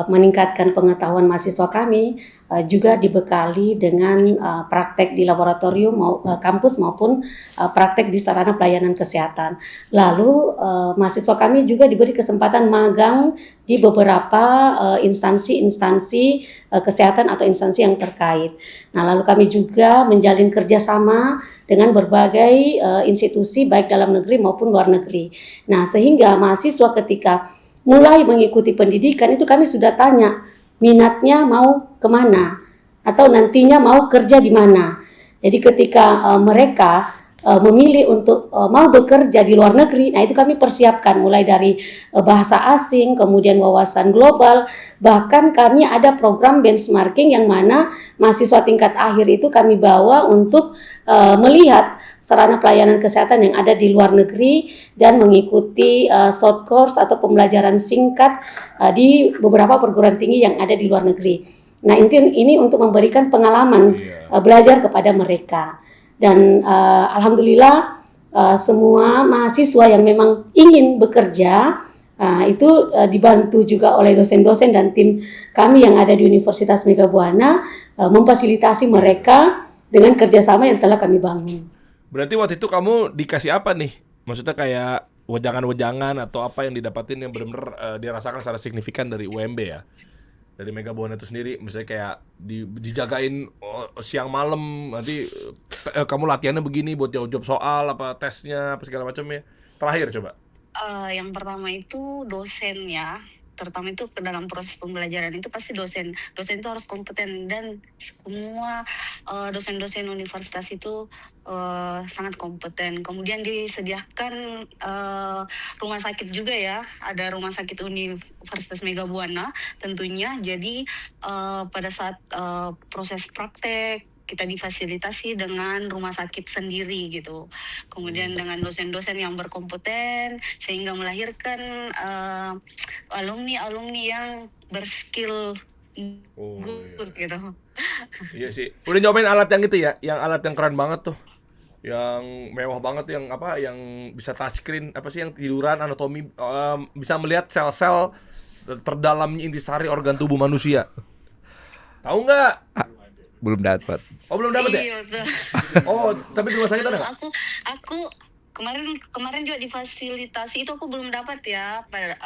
Speaker 5: meningkatkan pengetahuan mahasiswa kami, juga dibekali dengan praktek di laboratorium kampus maupun praktek di sarana pelayanan kesehatan. Lalu mahasiswa kami juga diberi kesempatan magang di beberapa instansi-instansi kesehatan atau instansi yang terkait. Nah, lalu kami juga menjalin kerjasama dengan berbagai institusi baik dalam negeri maupun luar negeri. Nah, sehingga mahasiswa ketika mulai mengikuti pendidikan itu kami sudah tanya minatnya mau kemana atau nantinya mau kerja di mana. Jadi ketika mereka memilih untuk mau bekerja di luar negeri, nah itu kami persiapkan mulai dari bahasa asing, kemudian wawasan global, bahkan kami ada program benchmarking yang mana mahasiswa tingkat akhir itu kami bawa untuk melihat sarana pelayanan kesehatan yang ada di luar negeri dan mengikuti short course atau pembelajaran singkat di beberapa perguruan tinggi yang ada di luar negeri. Nah, ini untuk memberikan pengalaman belajar kepada mereka. Dan alhamdulillah semua mahasiswa yang memang ingin bekerja itu dibantu juga oleh dosen-dosen dan tim kami yang ada di Universitas Megabuana memfasilitasi mereka dengan kerjasama yang telah kami bangun.
Speaker 2: Berarti waktu itu kamu dikasih apa nih? Maksudnya kayak wejangan-wejangan atau apa yang didapatin yang benar-benar dirasakan secara signifikan dari UMB ya? Dari Megabuana itu sendiri, misalnya kayak dijagain siang malam, nanti kamu latihannya begini buat jawab-jawab soal, apa tesnya, apa segala macamnya. Terakhir coba.
Speaker 1: Yang pertama itu dosen ya, terutama itu dalam proses pembelajaran itu pasti dosen itu harus kompeten, dan semua dosen-dosen universitas itu sangat kompeten. Kemudian disediakan rumah sakit juga ya, ada rumah sakit Universitas Megabuana tentunya. Jadi pada saat proses praktek kita difasilitasi dengan rumah sakit sendiri gitu. Kemudian dengan dosen-dosen yang berkompeten sehingga melahirkan alumni yang berskill good gitu.
Speaker 2: Iya sih. Udah nyobain alat yang gitu ya, yang alat yang keren banget tuh. Yang mewah banget, yang apa, yang bisa touchscreen, apa sih yang tiduran anatomi, bisa melihat sel-sel terdalamnya intisari organ tubuh manusia. Tahu nggak?
Speaker 4: Belum dapat.
Speaker 2: Oh, belum dapat ya?
Speaker 1: Iya, betul.
Speaker 2: Oh, tapi di rumah sakit ada nggak?
Speaker 1: Aku kemarin juga difasilitasi itu, aku belum dapat ya pada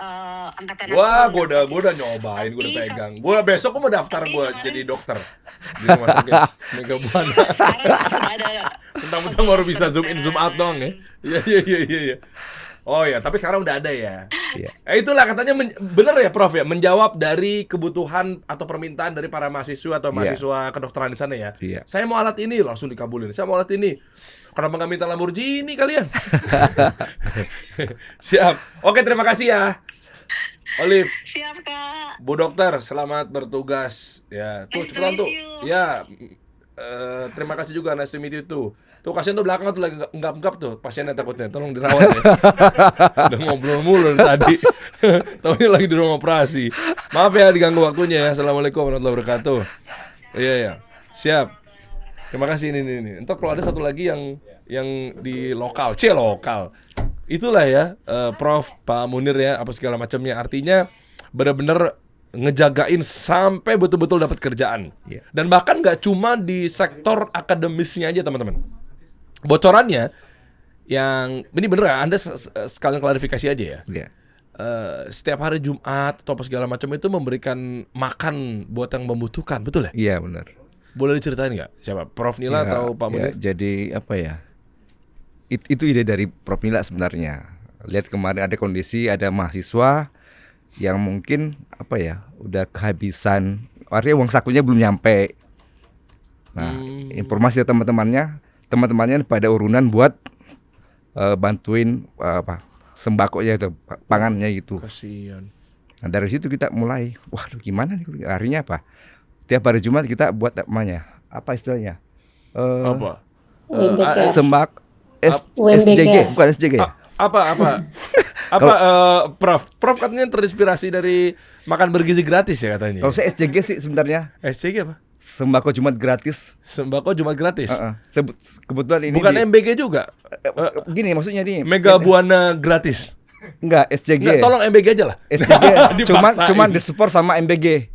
Speaker 1: angkatan
Speaker 2: Wah,
Speaker 1: aku.
Speaker 2: gua udah nyobain, gua udah
Speaker 1: Tapi
Speaker 2: pegang. Gua besok mau daftar
Speaker 1: tapi
Speaker 2: gua
Speaker 1: kemarin-
Speaker 2: jadi dokter di rumah sakit Megabuana.
Speaker 1: Sekarang sudah ada.
Speaker 2: Tentang baru bisa zoom in zoom out doang ya. Iya. Oh ya, tapi sekarang udah ada ya.
Speaker 4: Iya.
Speaker 2: Itulah katanya bener ya Prof ya, menjawab dari kebutuhan atau permintaan dari para mahasiswa atau mahasiswa kedokteran di sana ya.
Speaker 4: Iya.
Speaker 2: Saya mau alat ini, langsung dikabulin. Saya mau alat ini. Kenapa nggak minta Lamborghini kalian? Siap. Oke, terima kasih ya. Olive,
Speaker 1: Siap Kak.
Speaker 2: Bu Dokter, selamat bertugas. Ya, tuh
Speaker 1: Nice to
Speaker 2: cepetan
Speaker 1: meet
Speaker 2: tuh.
Speaker 1: you.
Speaker 2: Ya, terima kasih juga, nice to meet you tuh. Tuh kasihan tuh belakang tuh lagi enggap-enggap tuh pasiennya, takutnya. Tolong dirawat ya. Udah ngobrol mulu tadi. Taunya lagi di ruang operasi. Maaf ya diganggu waktunya ya. Assalamualaikum warahmatullahi wabarakatuh. Iya. Siap. Terima kasih ini. Entar kalau ada satu lagi yang di lokal, lokal. Itulah ya, Prof, Pak Munir ya, apa segala macamnya. Artinya benar-benar ngejagain sampai betul-betul dapat kerjaan.
Speaker 4: Iya.
Speaker 2: Dan bahkan nggak cuma di sektor akademisnya aja, teman-teman. Bocorannya yang ini bener ya, Anda sekalian klarifikasi aja ya.
Speaker 4: Iya.
Speaker 2: Setiap hari Jumat atau apa segala macam itu memberikan makan buat yang membutuhkan, betul ya?
Speaker 4: Iya, benar.
Speaker 2: Boleh diceritain nggak? Siapa? Prof Nila
Speaker 4: Ya,
Speaker 2: atau Pak Munir?
Speaker 4: jadi apa ya? Itu ide dari Prof Nila sebenarnya. Lihat kemarin ada kondisi, ada mahasiswa yang mungkin apa ya, udah kehabisan, artinya uang sakunya belum nyampe. Nah, informasi dari teman-temannya pada urunan buat bantuin sembako ya, pangannya gitu.
Speaker 2: Kasihan.
Speaker 4: Nah, dari situ kita mulai, waduh gimana nih, harinya apa? Tiap hari Jumat kita buat apa istilahnya?
Speaker 2: Apa?
Speaker 5: UMBK. UMBK.
Speaker 4: SJG, bukan SJG ya?
Speaker 2: Apa? Prof katanya terinspirasi dari makan bergizi gratis ya katanya.
Speaker 4: Kalau saya SJG sih sebenarnya,
Speaker 2: SCG apa?
Speaker 4: sembako Jumat gratis.
Speaker 2: Sembako Jumat gratis.
Speaker 4: Kebetulan ini
Speaker 2: Bukan MBG juga.
Speaker 4: gini maksudnya nih.
Speaker 2: Mega Buana gratis.
Speaker 4: Enggak, SJG.
Speaker 2: Nggak, tolong MBG aja lah.
Speaker 4: SJG
Speaker 2: Dipaksain.
Speaker 4: cuman disupport sama MBG.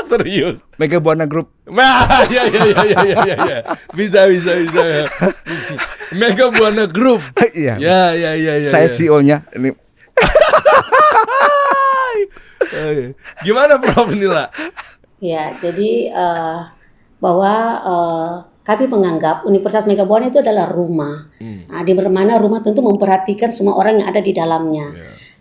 Speaker 2: Serius.
Speaker 4: Mega Buana Group.
Speaker 2: Nah, ya. Bisa. Mega Buana Group.
Speaker 4: Iya.
Speaker 2: Ya.
Speaker 4: Saya CEO-nya. Ini
Speaker 2: Gimana Prof Nila?
Speaker 5: Ya, jadi bahwa kami menganggap Universitas Mega Buana itu adalah rumah. Nah, di mana rumah tentu memperhatikan semua orang yang ada di dalamnya.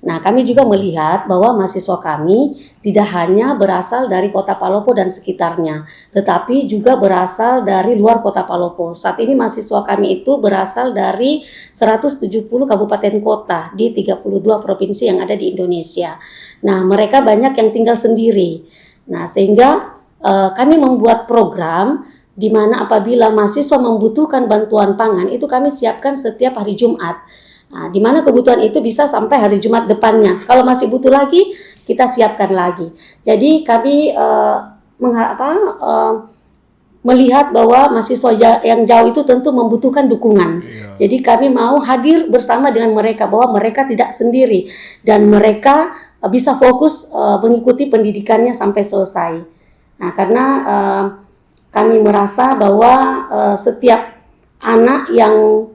Speaker 5: Nah, kami juga melihat bahwa mahasiswa kami tidak hanya berasal dari Kota Palopo dan sekitarnya, tetapi juga berasal dari luar Kota Palopo. Saat ini mahasiswa kami itu berasal dari 170 kabupaten kota di 32 provinsi yang ada di Indonesia. Nah, mereka banyak yang tinggal sendiri. Nah, sehingga kami membuat program di mana apabila mahasiswa membutuhkan bantuan pangan, itu kami siapkan setiap hari Jumat. Nah, di mana kebutuhan itu bisa sampai hari Jumat depannya. Kalau masih butuh lagi, kita siapkan lagi. Jadi kami melihat bahwa mahasiswa yang jauh itu tentu membutuhkan dukungan. Jadi kami mau hadir bersama dengan mereka, bahwa mereka tidak sendiri dan mereka bisa fokus mengikuti pendidikannya sampai selesai. Nah, karena kami merasa bahwa setiap anak yang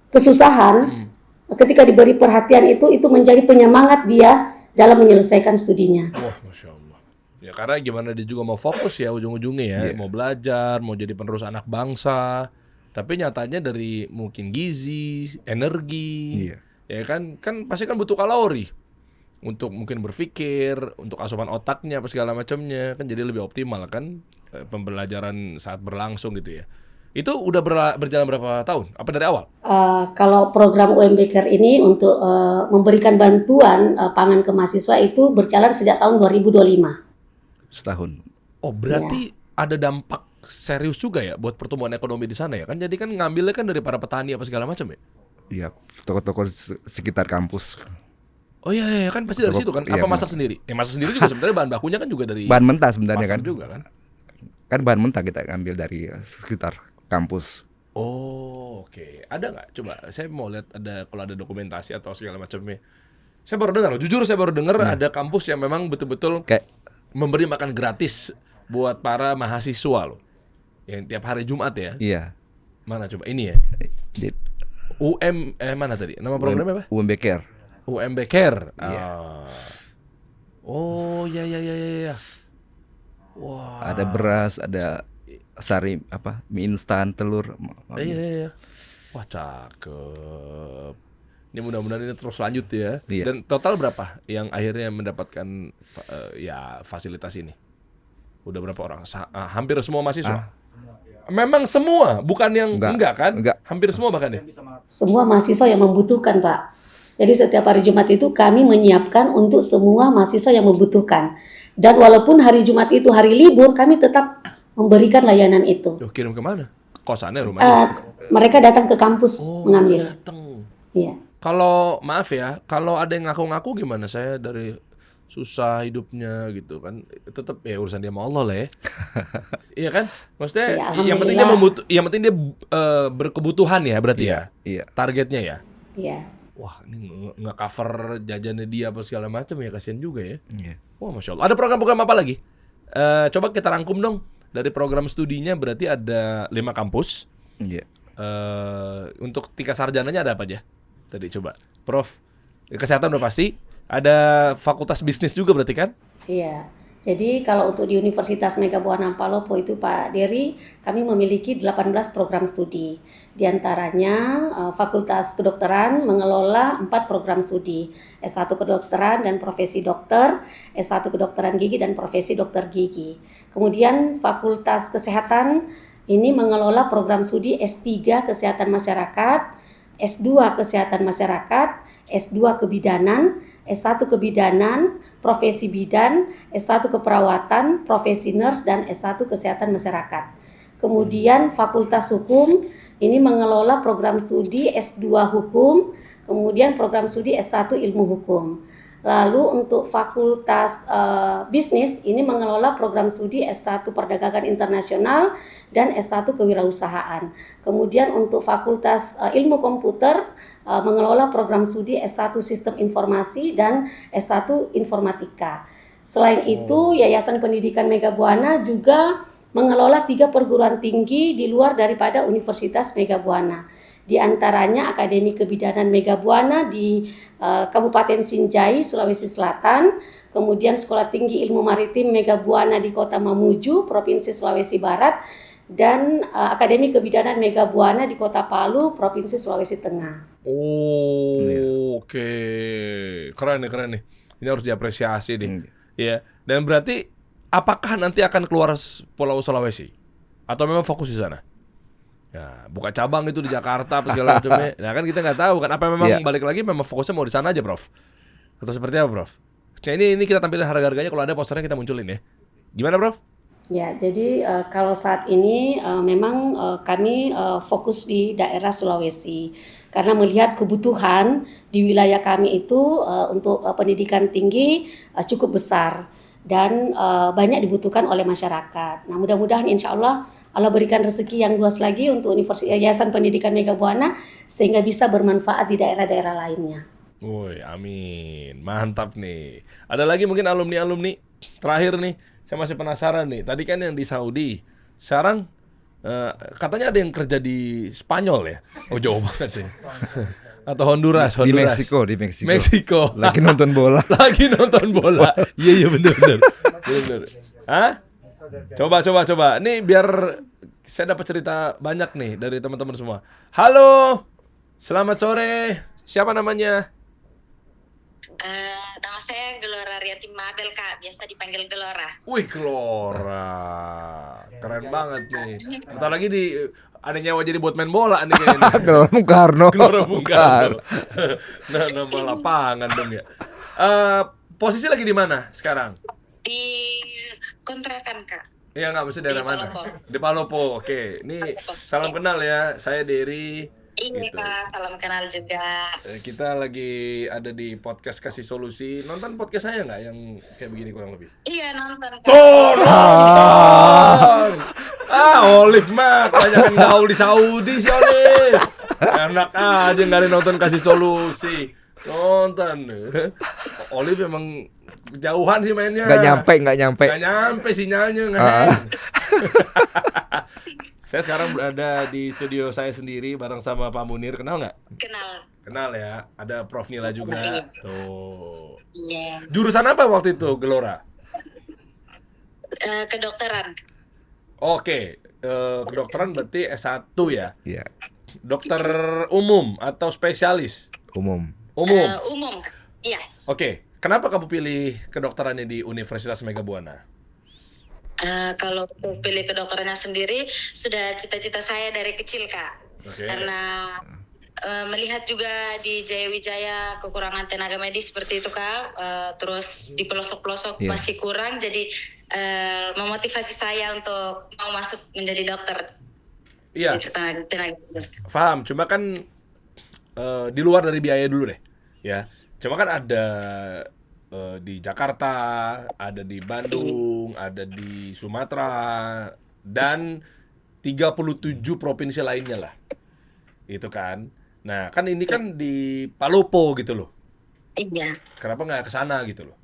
Speaker 5: kesusahan, ketika diberi perhatian itu menjadi penyemangat dia dalam menyelesaikan studinya.
Speaker 2: Wah, Masya Allah. Ya karena gimana dia juga mau fokus ya ujung-ujungnya ya, mau belajar, mau jadi penerus anak bangsa. Tapi nyatanya dari mungkin gizi, energi, ya kan pasti kan butuh kalori untuk mungkin berpikir, untuk asupan otaknya apa segala macamnya, kan jadi lebih optimal kan pembelajaran saat berlangsung gitu ya. Itu udah berjalan berapa tahun? Apa dari awal?
Speaker 5: Kalau program UMBK ini untuk memberikan bantuan pangan ke mahasiswa itu berjalan sejak tahun 2025.
Speaker 4: setahun.
Speaker 2: Oh, berarti ada dampak serius juga ya buat pertumbuhan ekonomi di sana ya? Kan jadi kan ngambilnya kan dari para petani apa segala macam ya?
Speaker 4: Iya, toko-toko sekitar kampus.
Speaker 2: Oh iya kan pasti dari situ kan. Apa masak sendiri? Masak sendiri juga sebenarnya bahan bakunya kan juga dari
Speaker 4: Bahan mentah sebenarnya
Speaker 2: pasar
Speaker 4: kan.
Speaker 2: juga kan.
Speaker 4: Kan bahan mentah kita ambil dari sekitar kampus.
Speaker 2: Oh, oke. Ada nggak? Coba saya mau lihat kalau ada dokumentasi atau segala macamnya. Saya baru dengar, jujur saya baru dengar ada kampus yang memang betul-betul
Speaker 4: Kayak
Speaker 2: memberi makan gratis buat para mahasiswa loh. Yang tiap hari Jumat ya.
Speaker 4: iya.
Speaker 2: Mana coba ini ya?
Speaker 4: Jadi,
Speaker 2: mana tadi? Nama programnya apa?
Speaker 4: UMBK.
Speaker 2: UMB Care.
Speaker 4: Iya.
Speaker 2: Oh, ya. Wah.
Speaker 4: Ada beras, ada mie instan, telur.
Speaker 2: Iya. Wah, cakep. Ini mudah-mudahan ini terus lanjut ya.
Speaker 4: Iya.
Speaker 2: Dan total berapa yang akhirnya mendapatkan fasilitas ini? Udah berapa orang? Hampir semua mahasiswa. Memang semua, bukan yang enggak kan?
Speaker 4: Enggak.
Speaker 2: Hampir semua bahkan ya.
Speaker 5: Semua mahasiswa yang membutuhkan, Pak. Jadi setiap hari Jumat itu kami menyiapkan untuk semua mahasiswa yang membutuhkan. Dan walaupun hari Jumat itu hari libur, kami tetap memberikan layanan itu.
Speaker 2: Duh, kirim kemana? Kosannya, rumahnya?
Speaker 5: Mereka datang ke kampus mengambil.
Speaker 2: Datang.
Speaker 5: Iya.
Speaker 2: Kalau maaf ya, kalau ada yang ngaku-ngaku gimana? Saya dari susah hidupnya gitu kan, tetap ya urusan dia sama Allah lah ya. Iya kan? Maksudnya
Speaker 5: Ya,
Speaker 2: yang penting dia yang penting dia berkebutuhan ya berarti ya.
Speaker 4: Iya.
Speaker 2: Targetnya ya.
Speaker 5: Iya.
Speaker 2: Wah, ini nge-cover jajannya dia apa segala macam ya, kasihan juga ya.
Speaker 4: Iya.
Speaker 2: Wah, Masya Allah. Ada program-program apa lagi? Coba kita rangkum dong. Dari program studinya berarti ada 5 kampus.
Speaker 4: Iya.
Speaker 2: Untuk tingkat sarjananya ada apa aja? Tadi coba, Prof. Kesehatan udah pasti. Ada fakultas bisnis juga berarti kan?
Speaker 5: Iya. Jadi kalau untuk di Universitas Mega Buana Palopo itu Pak Dery, kami memiliki 18 program studi. Di antaranya Fakultas Kedokteran mengelola 4 program studi. S1 Kedokteran dan Profesi Dokter, S1 Kedokteran Gigi dan Profesi Dokter Gigi. Kemudian Fakultas Kesehatan ini mengelola program studi S3 Kesehatan Masyarakat, S2 Kesehatan Masyarakat, S2 Kebidanan, S1 Kebidanan, Profesi Bidan, S1 Keperawatan, Profesi Nurse, dan S1 Kesehatan Masyarakat. Kemudian Fakultas Hukum ini mengelola program studi S2 Hukum, kemudian program studi S1 Ilmu Hukum. Lalu untuk Fakultas Bisnis ini mengelola program studi S1 Perdagangan Internasional dan S1 Kewirausahaan. Kemudian untuk Fakultas Ilmu Komputer mengelola program studi S1 Sistem Informasi dan S1 Informatika. Selain itu, Yayasan Pendidikan Mega Buana juga mengelola 3 perguruan tinggi di luar daripada Universitas Mega Buana. Di antaranya Akademi Kebidanan Mega Buana di Kabupaten Sinjai, Sulawesi Selatan, kemudian Sekolah Tinggi Ilmu Maritim Mega Buana di Kota Mamuju, Provinsi Sulawesi Barat, dan Akademi Kebidanan Mega Buana di Kota Palu, Provinsi Sulawesi Tengah.
Speaker 2: Oh, oke. Keren nih. Ini harus diapresiasi nih. Ya. Dan berarti apakah nanti akan keluar Pulau Sulawesi? Atau memang fokus di sana? Ya, buka cabang itu di Jakarta apa segala macamnya. Nah kan kita nggak tahu kan, apa memang balik lagi memang fokusnya mau di sana aja, Prof? Atau seperti apa, Prof? Nah, ini kita tampilin harga-harganya, kalau ada posternya kita munculin ya. Gimana, Prof?
Speaker 5: Ya, jadi kalau saat ini memang kami fokus di daerah Sulawesi karena melihat kebutuhan di wilayah kami itu untuk pendidikan tinggi cukup besar dan banyak dibutuhkan oleh masyarakat. Nah, mudah-mudahan insya Allah berikan rezeki yang luas lagi untuk Yayasan Pendidikan Mega Buana sehingga bisa bermanfaat di daerah-daerah lainnya.
Speaker 2: Woi, amin. Mantap nih. Ada lagi mungkin alumni-alumni terakhir nih. Saya masih penasaran nih. Tadi kan yang di Saudi. Sekarang katanya ada yang kerja di Spanyol ya. Oh, jauh banget ya. Atau Honduras.
Speaker 4: Di Meksiko. Lagi nonton bola.
Speaker 2: Iya benar. Hah? Coba. Nih biar saya dapat cerita banyak nih dari teman-teman semua. Halo. Selamat sore. Siapa namanya?
Speaker 6: Nama saya Gelora Riati Mabel, Kak. Biasa dipanggil Gelora.
Speaker 2: Wih, Gelora. Keren banget nih. Bentar lagi ada nyawa jadi buat main bola nih kayaknya.
Speaker 4: Gelora Bung Karno.
Speaker 2: Nah, nama lapangan dong ya. Posisi lagi di mana sekarang?
Speaker 6: Di kontrakan, Kak.
Speaker 2: Iya, nggak mesti daerah
Speaker 6: Di
Speaker 2: mana?
Speaker 6: Palopo.
Speaker 2: Di Palopo. Oke. Ini salam kenal ya. Saya Dery.
Speaker 6: Iya,
Speaker 2: Gitu.
Speaker 6: Kak. Salam kenal juga.
Speaker 2: Kita lagi ada di podcast Kasih Solusi. Nonton podcast saya nggak yang kayak begini kurang lebih?
Speaker 6: Iya, nonton, Kak.
Speaker 2: Tuh, nonton! Olive mah banyak gaul di Saudi sih, Olive. Enak aja nggak ada nonton Kasih Solusi. Nonton. Olive emang kejauhan sih mainnya.
Speaker 4: Nggak nyampe.
Speaker 2: Nggak nyampe sinyalnya, nggak. Saya sekarang berada di studio saya sendiri bareng sama Pak Munir. Kenal nggak? Kenal ya. Ada Prof Nila juga. Tuh.
Speaker 6: Iya.
Speaker 2: Jurusan apa waktu itu, Gelora?
Speaker 6: Kedokteran.
Speaker 2: Oke. Kedokteran berarti S1 ya?
Speaker 4: Iya,
Speaker 2: Dokter umum atau spesialis?
Speaker 4: umum.
Speaker 2: Umum.
Speaker 6: Umum. Iya.
Speaker 2: Oke. Kenapa kamu pilih kedokterannya di Universitas Mega Buana?
Speaker 6: Kalau untuk pilih kedokterannya sendiri sudah cita-cita saya dari kecil, Kak.
Speaker 2: Oke.
Speaker 6: Karena melihat juga di Jayawijaya kekurangan tenaga medis seperti itu, Kak. Terus di pelosok-pelosok masih kurang, jadi memotivasi saya untuk mau masuk menjadi dokter.
Speaker 2: Iya.
Speaker 6: Tenaga medis.
Speaker 2: Paham. Cuma kan di luar dari biaya dulu deh. Ya. Cuma kan ada di Jakarta, ada di Bandung, ada di Sumatera, dan 37 provinsi lainnya lah. Itu kan. Nah, kan ini kan di Palopo gitu loh.
Speaker 6: Iya.
Speaker 2: Kenapa nggak ke sana gitu loh?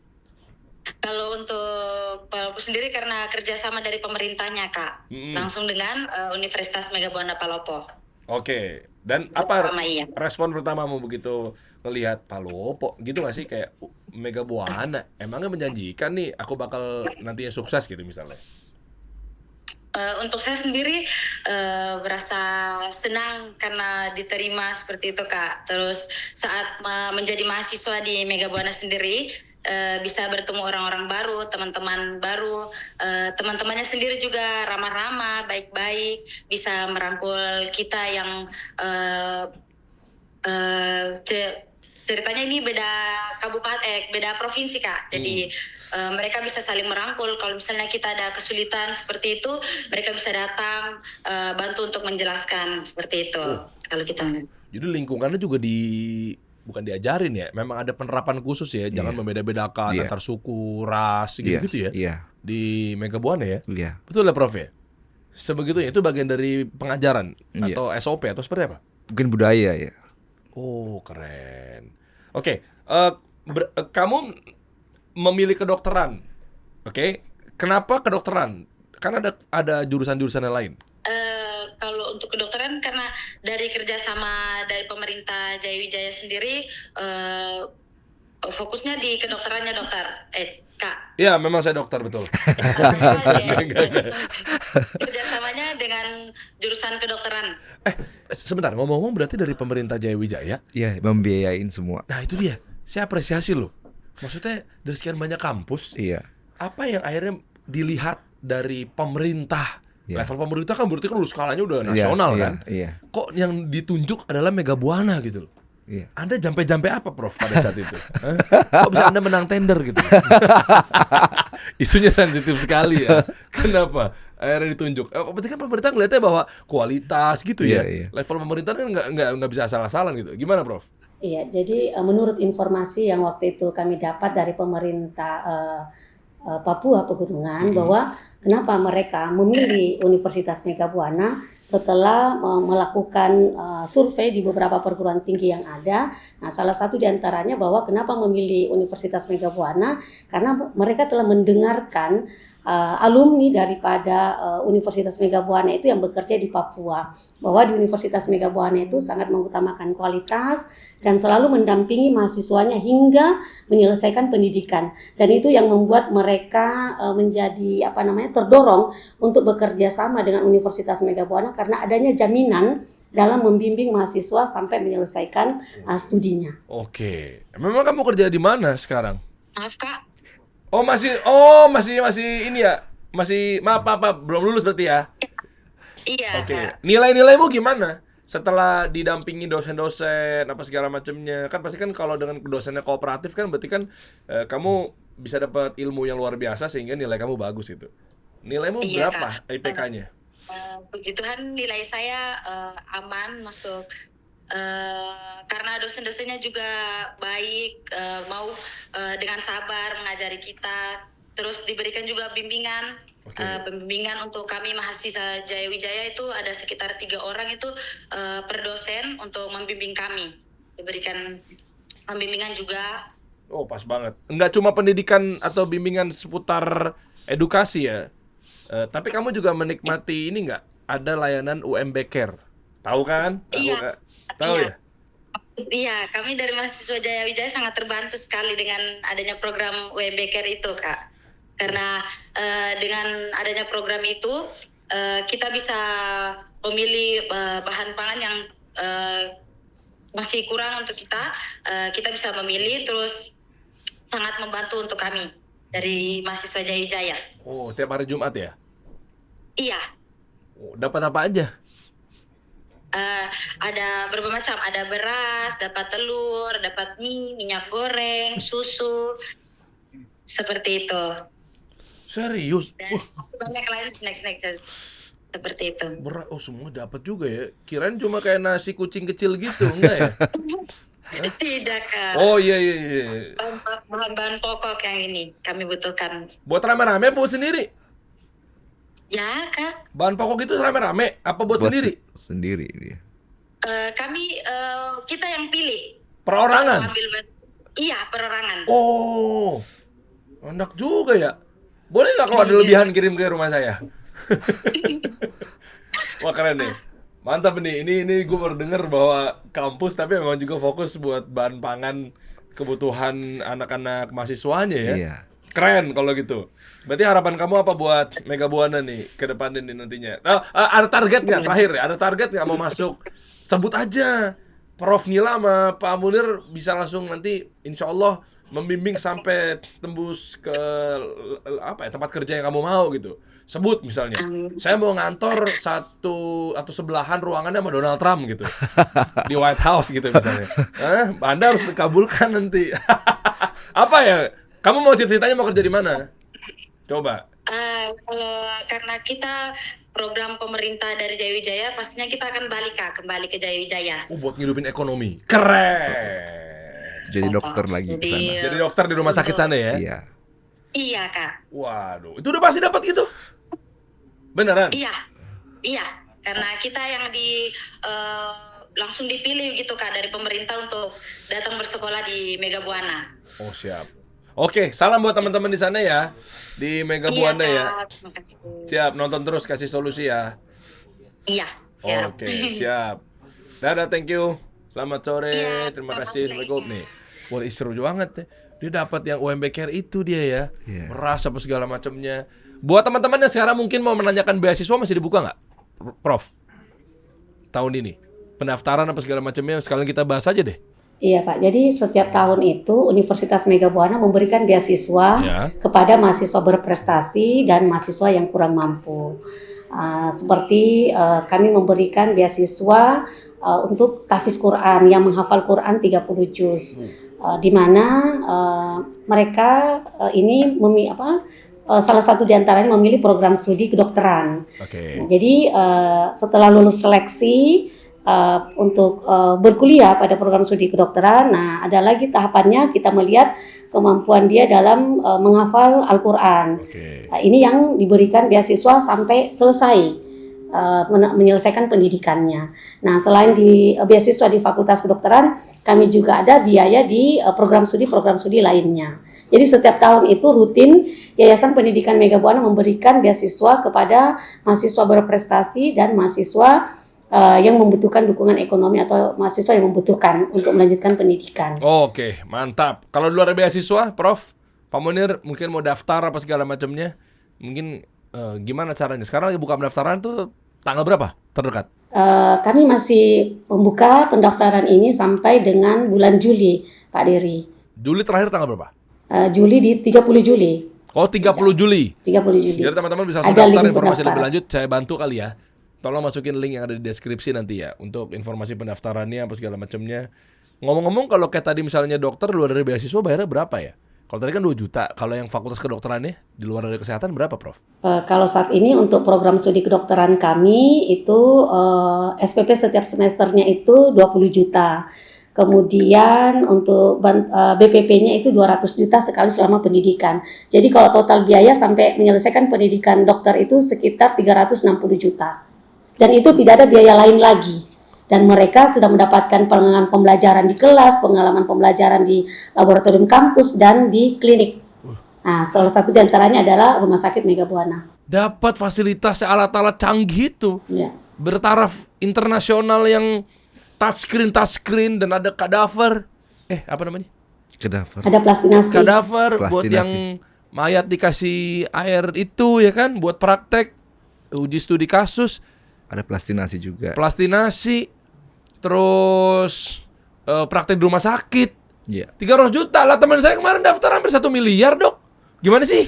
Speaker 6: Kalau untuk Palopo sendiri karena kerjasama dari pemerintahnya, Kak, langsung dengan Universitas Mega Buana Palopo.
Speaker 2: Oke. Dan apa
Speaker 6: Iya.
Speaker 2: respon pertamamu begitu ngelihat Palopo gitu nggak sih, kayak Mega Buana? Emangnya menjanjikan nih aku bakal nantinya sukses gitu misalnya?
Speaker 6: Untuk saya sendiri berasa senang karena diterima seperti itu, Kak. Terus saat menjadi mahasiswa di Mega Buana sendiri bisa bertemu orang-orang baru, teman-teman baru, teman-temannya sendiri juga ramah-ramah, baik-baik, bisa merangkul kita yang ceritanya ini beda kabupaten, beda provinsi, Kak. Jadi mereka bisa saling merangkul. Kalau misalnya kita ada kesulitan seperti itu, mereka bisa datang bantu untuk menjelaskan seperti itu. Kalau kita
Speaker 2: Jadi lingkungannya juga bukan diajarin ya, memang ada penerapan khusus ya, jangan membeda-bedakan antar suku, ras, gitu-gitu ya.
Speaker 4: Iya.
Speaker 2: Di Mega Buana ya.
Speaker 4: Iya.
Speaker 2: Betul ya, Prof ya? Sebegitunya itu bagian dari pengajaran atau SOP atau seperti apa?
Speaker 4: Mungkin budaya ya.
Speaker 2: Oh, keren. Oke, kamu memilih kedokteran. Oke. Kenapa kedokteran? Karena ada jurusan-jurusan yang lain.
Speaker 6: Kalau untuk kedokteran karena dari kerjasama dari pemerintah Jayawijaya sendiri fokusnya di kedokterannya dokter, Kak.
Speaker 2: Iya, memang saya dokter, betul.
Speaker 6: Kerjasamanya dengan jurusan kedokteran.
Speaker 2: Sebentar, ngomong-ngomong berarti dari pemerintah Jayawijaya?
Speaker 4: Iya, membiayain semua.
Speaker 2: Nah itu dia, saya apresiasi loh. Maksudnya dari sekian banyak kampus,
Speaker 4: Iya.
Speaker 2: apa yang akhirnya dilihat dari pemerintah?
Speaker 4: Iya.
Speaker 2: Level pemerintah kan berarti kan udah skalanya udah nasional kan?
Speaker 4: Iya.
Speaker 2: Kok yang ditunjuk adalah Mega Buana gitu loh?
Speaker 4: Iya.
Speaker 2: Anda jampe-jampe apa, Prof, pada saat itu? Hah? Kok bisa Anda menang tender gitu? Isunya sensitif sekali ya. Kenapa akhirnya ditunjuk? Berarti kan pemerintah ngeliatnya bahwa kualitas gitu ya.
Speaker 4: Iya.
Speaker 2: Level pemerintah kan nggak bisa asal-asalan gitu. Gimana, Prof?
Speaker 5: Iya, jadi menurut informasi yang waktu itu kami dapat dari pemerintah Papua Pegunungan bahwa kenapa mereka memilih Universitas Mega Buana setelah melakukan survei di beberapa perguruan tinggi yang ada. Nah, salah satu diantaranya bahwa kenapa memilih Universitas Mega Buana karena mereka telah mendengarkan alumni daripada Universitas Mega Buana itu yang bekerja di Papua, bahwa di Universitas Mega Buana itu sangat mengutamakan kualitas dan selalu mendampingi mahasiswanya hingga menyelesaikan pendidikan, dan itu yang membuat mereka menjadi terdorong untuk bekerja sama dengan Universitas Mega Buana karena adanya jaminan dalam membimbing mahasiswa sampai menyelesaikan studinya.
Speaker 2: Oke, memang kamu kerja di mana sekarang?
Speaker 6: Maaf, Kak.
Speaker 2: Masih ini ya, maaf, belum lulus berarti ya?
Speaker 6: Iya.
Speaker 2: Oke, nilai-nilaimu gimana? Setelah didampingi dosen-dosen apa segala macamnya, kan pasti kan kalau dengan dosennya kooperatif kan berarti kan kamu bisa dapat ilmu yang luar biasa sehingga nilai kamu bagus itu. Nilaimu berapa IPK-nya?
Speaker 6: Puji Tuhan nilai saya aman masuk. Karena dosen-dosennya juga baik, mau dengan sabar mengajari kita, terus diberikan juga bimbingan. Pembimbingan untuk kami mahasiswa Jayawijaya itu ada sekitar 3 orang itu per dosen untuk membimbing kami, diberikan pembimbingan juga.
Speaker 2: Oh, pas banget. Enggak cuma pendidikan atau bimbingan seputar edukasi ya, tapi kamu juga menikmati ini nggak? Ada layanan UMB Care, tahu kan?
Speaker 6: Iya.
Speaker 2: Tahu ya?
Speaker 6: Iya, kami dari mahasiswa Jayawijaya sangat terbantu sekali dengan adanya program UMB Care itu, Kak. Karena dengan adanya program itu kita bisa memilih bahan pangan yang masih kurang untuk kita. Kita bisa memilih, terus sangat membantu untuk kami dari mahasiswa Jayawijaya.
Speaker 2: Oh, tiap hari Jumat ya?
Speaker 6: Iya.
Speaker 2: Oh, dapat apa aja?
Speaker 6: Ada berbagai macam, ada beras, dapat telur, dapat mie, minyak goreng, susu, seperti itu.
Speaker 2: Serius?
Speaker 6: Dan banyak lain snack-snack seperti itu.
Speaker 2: Berat, semua dapat juga ya. Kirain cuma kayak nasi kucing kecil gitu, enggak ya?
Speaker 6: Tidak, Kak.
Speaker 2: Oh iya.
Speaker 6: Bahan-bahan pokok yang ini kami butuhkan.
Speaker 2: Buat rame-rame apa buat sendiri?
Speaker 6: Ya, Kak.
Speaker 2: Bahan pokok itu rame-rame apa buat sendiri?
Speaker 4: Sendiri dia.
Speaker 6: Kita yang pilih.
Speaker 2: Perorangan?
Speaker 6: Iya, perorangan.
Speaker 2: Oh, enak juga ya. Boleh nggak kalau ada lebihan kirim ke rumah saya? Wah keren nih. Mantap nih. Ini gue baru denger bahwa kampus tapi memang juga fokus buat bahan pangan kebutuhan anak-anak mahasiswanya ya.
Speaker 4: Iya.
Speaker 2: Keren kalau gitu. Berarti harapan kamu apa buat Mega Buana nih ke depan ini nantinya? Ada target nggak terakhir ya? Ada target nggak mau masuk? Sebut aja. Prof Nila sama Pak Munir bisa langsung nanti insya Allah membimbing sampai tembus ke tempat kerja yang kamu mau gitu. Sebut misalnya, saya mau ngantor satu atau sebelahan ruangannya sama Donald Trump gitu di White House gitu misalnya. Anda harus kabulkan nanti. Apa ya? Kamu mau ceritanya mau kerja di mana? Coba.
Speaker 6: Kalau karena kita program pemerintah dari Jaya Wijaya, pastinya kita akan kembali ke Jaya Wijaya.
Speaker 2: Buat ngidupin ekonomi. Keren.
Speaker 4: Jadi dokter lagi ke sana.
Speaker 2: Jadi dokter di rumah sakit sana ya?
Speaker 4: Iya.
Speaker 6: Iya, Kak.
Speaker 2: Waduh, itu udah pasti dapat gitu? Beneran?
Speaker 6: Iya. Karena kita yang langsung dipilih gitu, Kak, dari pemerintah untuk datang bersekolah di Mega Buana.
Speaker 2: Oh, siap. Oke, salam buat teman-teman di sana ya, di Mega Buana ya.
Speaker 6: Terima kasih.
Speaker 2: Siap, nonton terus kasih solusi ya.
Speaker 6: Iya, siap.
Speaker 2: Oke, siap. Dadah, thank you. Selamat sore,
Speaker 6: Iya,
Speaker 2: terima kasih.
Speaker 6: selamat
Speaker 2: Assalamualaikum nih. Wah, seru banget ya. Dia dapat yang UMB Care itu dia ya.
Speaker 4: Iya.
Speaker 2: Beras apa segala macamnya. Buat teman-teman yang sekarang mungkin mau menanyakan beasiswa masih dibuka nggak, Prof? Tahun ini pendaftaran apa segala macamnya sekalian kita bahas aja deh.
Speaker 5: Iya Pak, jadi setiap tahun itu Universitas Mega Buana memberikan beasiswa kepada mahasiswa berprestasi dan mahasiswa yang kurang mampu. Seperti kami memberikan beasiswa untuk tahfiz Quran yang menghafal Quran 30 juz, di mana mereka ini salah satu diantaranya memilih program studi kedokteran. Nah, jadi setelah lulus seleksi untuk berkuliah pada program studi kedokteran, nah ada lagi tahapannya kita melihat kemampuan dia dalam menghafal Al-Quran. Nah, ini yang diberikan beasiswa sampai selesai menyelesaikan pendidikannya. Nah, selain di beasiswa di Fakultas Kedokteran, kami juga ada biaya di program studi lainnya. Jadi setiap tahun itu rutin Yayasan Pendidikan Mega Buana memberikan beasiswa kepada mahasiswa berprestasi dan mahasiswa yang membutuhkan dukungan ekonomi atau mahasiswa yang membutuhkan untuk melanjutkan pendidikan.
Speaker 2: Oke, mantap. Kalau di luar beasiswa, Prof, Pak Munir mungkin mau daftar apa segala macamnya, mungkin gimana caranya? Sekarang buka pendaftaran tuh tanggal berapa terdekat?
Speaker 5: Kami masih membuka pendaftaran ini sampai dengan bulan Juli, Pak Dery.
Speaker 2: Juli terakhir tanggal berapa?
Speaker 5: Juli di 30 Juli.
Speaker 2: Oh, 30 Juli.
Speaker 5: 30 Juli.
Speaker 2: Jadi teman-teman bisa
Speaker 5: Ada
Speaker 2: daftar
Speaker 5: link
Speaker 2: informasi
Speaker 5: pendaftaran.
Speaker 2: lebih lanjut, saya bantu kali ya. Tolong masukin link yang ada di deskripsi nanti ya untuk informasi pendaftarannya apa segala macamnya. Ngomong-ngomong kalau kayak tadi misalnya dokter luar dari beasiswa bayarnya berapa ya? Kalau tadi kan 2 juta, kalau yang fakultas kedokterannya di luar dari kesehatan berapa, Prof?
Speaker 5: Kalau saat ini untuk program studi kedokteran kami itu SPP setiap semesternya itu 20 juta. Kemudian untuk BPP-nya itu 200 juta sekali selama pendidikan. Jadi kalau total biaya sampai menyelesaikan pendidikan dokter itu sekitar 360 juta. Dan itu tidak ada biaya lain lagi. Dan mereka sudah mendapatkan pengalaman pembelajaran di kelas, pengalaman pembelajaran di laboratorium kampus, dan di klinik. Nah, salah satu diantaranya adalah Rumah Sakit Mega Buana.
Speaker 2: Dapat fasilitas alat-alat canggih itu.
Speaker 5: Ya.
Speaker 2: Bertaraf internasional yang touchscreen dan ada kadaver. Apa namanya?
Speaker 4: Kadaver.
Speaker 5: Ada plastinasi.
Speaker 2: Kadaver buat
Speaker 4: Plastinasi.
Speaker 2: yang mayat dikasih air itu ya kan, buat praktek, uji studi kasus.
Speaker 4: Ada plastinasi juga.
Speaker 2: Plastinasi, terus praktek di rumah sakit.
Speaker 4: Iya.
Speaker 2: 300 juta lah, teman saya kemarin daftar hampir 1 miliar, Dok. Gimana sih?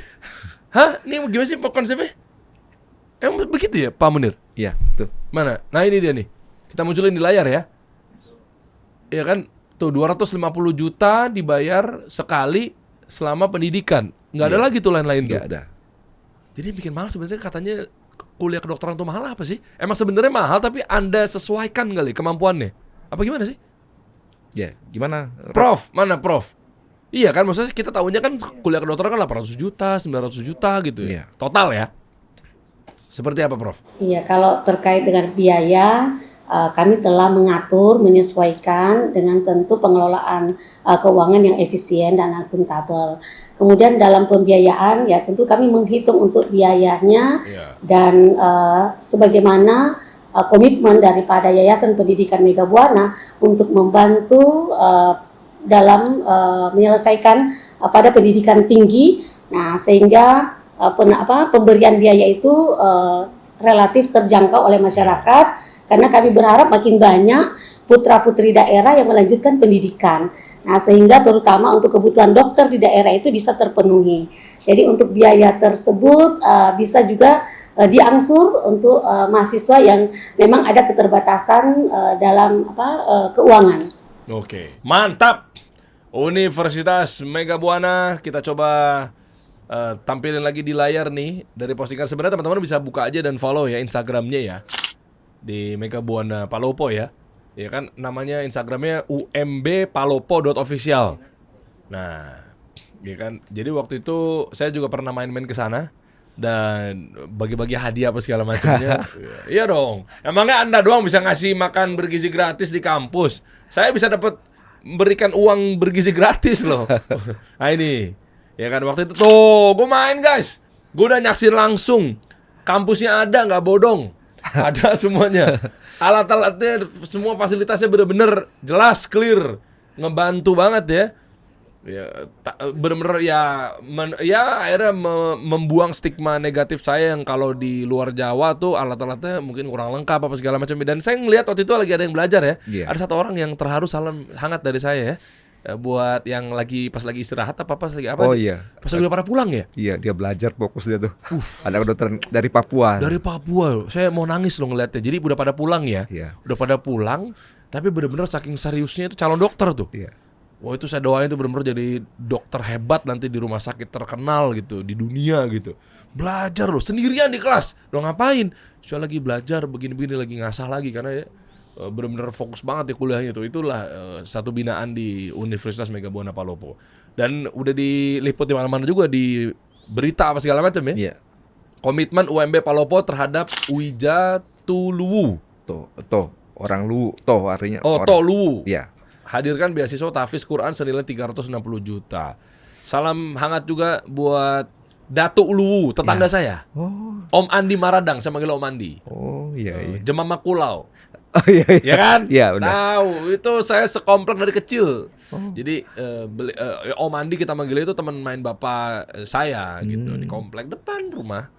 Speaker 2: Hah? Ini gimana sih konsepnya? Emang begitu ya, Pak Munir?
Speaker 4: Iya, tuh.
Speaker 2: Mana? Nah ini dia nih. Kita munculin di layar ya. Ya kan? Tuh 250 juta dibayar sekali selama pendidikan. Nggak ada
Speaker 4: Iya.
Speaker 2: lagi tuh lain-lain tuh.
Speaker 4: Nggak ada.
Speaker 2: Jadi yang bikin mahal sebenarnya katanya kuliah kedokteran tuh mahal apa sih? Emang sebenarnya mahal tapi Anda sesuaikan kali kemampuannya. Apa gimana sih?
Speaker 4: Ya, gimana?
Speaker 2: Prof, mana Prof? Iya kan, maksudnya kita tahunya kan kuliah kedokteran kan 800 juta, 900 juta gitu ya.
Speaker 4: Iya.
Speaker 2: Total ya. Seperti apa Prof?
Speaker 5: Iya, kalau terkait dengan biaya, kami telah mengatur, menyesuaikan dengan tentu pengelolaan keuangan yang efisien dan akuntabel. Kemudian dalam pembiayaan, ya tentu kami menghitung untuk biayanya dan sebagaimana komitmen daripada Yayasan Pendidikan Mega Buana untuk membantu dalam menyelesaikan pada pendidikan tinggi. Nah, sehingga pemberian biaya itu relatif terjangkau oleh masyarakat, karena kami berharap makin banyak putra-putri daerah yang melanjutkan pendidikan. Nah, sehingga terutama untuk kebutuhan dokter di daerah itu bisa terpenuhi. Jadi untuk biaya tersebut bisa juga diangsur untuk mahasiswa yang memang ada keterbatasan dalam keuangan.
Speaker 2: Oke, mantap. Universitas Mega Buana, kita coba tampilin lagi di layar nih dari postingan. Sebenarnya teman-teman bisa buka aja dan follow ya Instagramnya ya, di Mega Buana Palopo ya. Ya kan namanya Instagramnya umbpalopo.official. Nah, ya kan. Jadi waktu itu saya juga pernah main-main ke sana dan bagi-bagi hadiah apa segala macamnya. Iya dong. Emangnya Anda doang bisa ngasih makan bergizi gratis di kampus? Saya bisa dapat memberikan uang bergizi gratis loh. Nah ini, ya kan waktu itu tuh gue main guys. Gue udah nyaksin langsung. Kampusnya ada, nggak bodong. Ada semuanya. Alat-alatnya, semua fasilitasnya bener-bener jelas, clear, ngebantu banget ya. Ya, bener-bener ya, akhirnya membuang stigma negatif saya yang kalau di luar Jawa tuh alat-alatnya mungkin kurang lengkap apa segala macam. Dan saya ngelihat waktu itu lagi ada yang belajar ya. Ada satu orang yang terharu salam hangat dari saya ya. Buat yang pas lagi istirahat pas lagi apa?
Speaker 4: Oh iya.
Speaker 2: Pas lagi udah pada pulang ya?
Speaker 4: Iya, dia belajar fokus dia tuh. Ada dokter dari Papua.
Speaker 2: Dari Papua. Saya mau nangis loh ngeliatnya. Jadi udah pada pulang ya.
Speaker 4: Iya.
Speaker 2: Udah pada pulang, tapi bener-bener saking seriusnya itu calon dokter tuh.
Speaker 4: Iya.
Speaker 2: Wah itu saya doain itu benar-benar jadi dokter hebat nanti di rumah sakit terkenal gitu di dunia gitu. Belajar loh sendirian di kelas. Lo ngapain? Saya lagi belajar begini-begini lagi ngasah lagi karena benar-benar fokus banget ya kuliahnya tuh. Itulah satu binaan di Universitas Mega Buana Palopo. Dan udah diliput di mana-mana juga di berita apa segala macam ya.
Speaker 4: Iya.
Speaker 2: Komitmen UMB Palopo terhadap Wija Tuluwu.
Speaker 4: Toh orang Luwu, toh artinya.
Speaker 2: Oh, Toh Luwu.
Speaker 4: Iya.
Speaker 2: Hadirkan beasiswa tahfiz Quran senilai 360 juta. Salam hangat juga buat Datuk Luwu, tetangga saya.
Speaker 4: Oh.
Speaker 2: Om Andi Maradang, saya manggil Om Andi.
Speaker 4: Oh iya.
Speaker 2: Jemama Kulau.
Speaker 4: Oh iya.
Speaker 2: Ya kan?
Speaker 4: Iya benar.
Speaker 2: Tahu, itu saya sekomplek dari kecil. Jadi Om Andi kita manggilnya itu teman main bapak saya gitu di komplek depan rumah.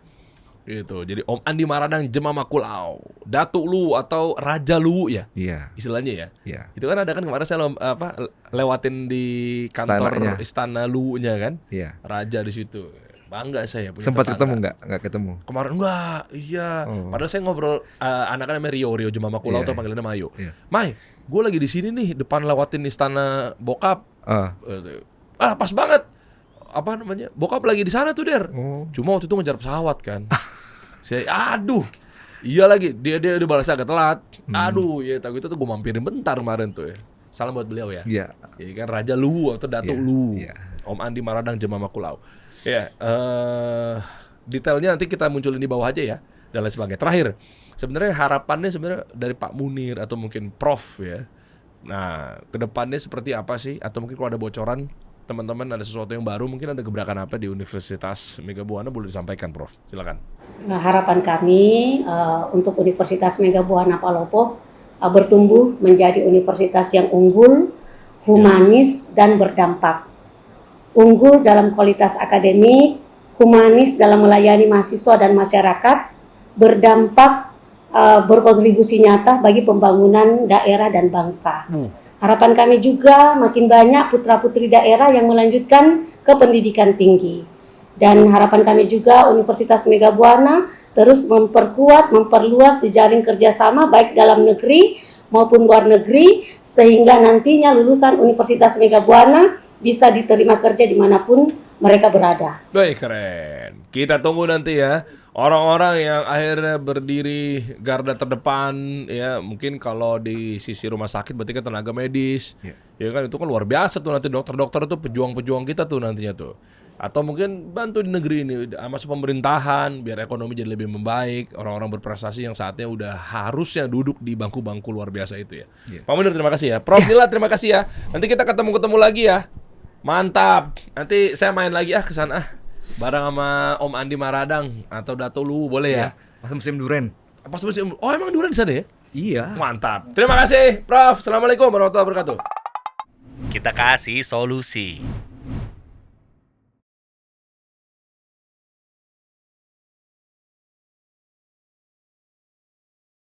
Speaker 2: Gitu. Jadi Om Andi Maradang Jemama Kulau, Datuk Luwu atau Raja Luwu ya.
Speaker 4: Iya.
Speaker 2: Istilahnya ya.
Speaker 4: Iya.
Speaker 2: Itu kan ada kan kemarin saya lewatin di kantor Istana Luwu-nya kan.
Speaker 4: Iya.
Speaker 2: Raja di situ. Bangga saya punya
Speaker 4: Sempat
Speaker 2: tetangga.
Speaker 4: ketemu nggak ketemu?
Speaker 2: Kemarin enggak, iya.
Speaker 4: Oh.
Speaker 2: Padahal saya ngobrol anaknya namanya Rio Jemama Kulau
Speaker 4: Iya,
Speaker 2: atau panggilannya Mayo.
Speaker 4: Iya.
Speaker 2: Mai, gue lagi di sini nih depan lewatin istana bokap. Pas banget. Apa namanya? Bokap lagi di sana tuh, Der.
Speaker 4: Oh.
Speaker 2: Cuma waktu itu ngejar pesawat kan. Saya iya lagi. Dia udah balas agak telat. Aduh, ya tahu itu tuh gue mampirin bentar kemarin tuh ya. Salam buat beliau ya.
Speaker 4: Iya.
Speaker 2: Ya kan Raja Luwu atau Datuk Luwu.
Speaker 4: Iya.
Speaker 2: Om Andi Maradang Jemama Kulau. Ya, detailnya nanti kita munculin di bawah aja ya dan lain sebagainya. Terakhir, sebenarnya harapannya sebenarnya dari Pak Munir atau mungkin Prof ya. Nah, kedepannya seperti apa sih? Atau mungkin kalau ada bocoran teman-teman ada sesuatu yang baru, mungkin ada gebrakan apa di Universitas Mega Buana, boleh disampaikan Prof. Silakan.
Speaker 5: Nah, harapan kami untuk Universitas Mega Buana Palopo bertumbuh menjadi universitas yang unggul, humanis dan berdampak. Unggul dalam kualitas akademik, humanis dalam melayani mahasiswa dan masyarakat, berdampak berkontribusi nyata bagi pembangunan daerah dan bangsa. Harapan kami juga makin banyak putra-putri daerah yang melanjutkan ke pendidikan tinggi. Dan harapan kami juga Universitas Mega Buana terus memperkuat, memperluas jejaring kerjasama baik dalam negeri maupun luar negeri, sehingga nantinya lulusan Universitas Mega Buana bisa diterima kerja dimanapun mereka berada.
Speaker 2: Baik, keren. Kita tunggu nanti ya orang-orang yang akhirnya berdiri garda terdepan, ya mungkin kalau di sisi rumah sakit berarti kan tenaga medis, ya kan itu kan luar biasa tuh nanti dokter-dokter itu pejuang-pejuang kita tuh nantinya tuh. Atau mungkin bantu di negeri ini masuk pemerintahan biar ekonomi jadi lebih membaik, orang-orang berprestasi yang saatnya udah harusnya duduk di bangku-bangku luar biasa itu ya. Pak Munir terima kasih ya. Prof Nila terima kasih ya. Nanti kita ketemu lagi ya. Mantap. Nanti saya main lagi ke sana bareng sama Om Andi Maradang atau Dato Lu boleh ya.
Speaker 4: Pas musim duren.
Speaker 2: Pas musim. Oh emang durian di sana ya?
Speaker 4: Iya.
Speaker 2: Mantap. Terima kasih Prof. Assalamualaikum warahmatullahi wabarakatuh.
Speaker 3: Kita kasih solusi.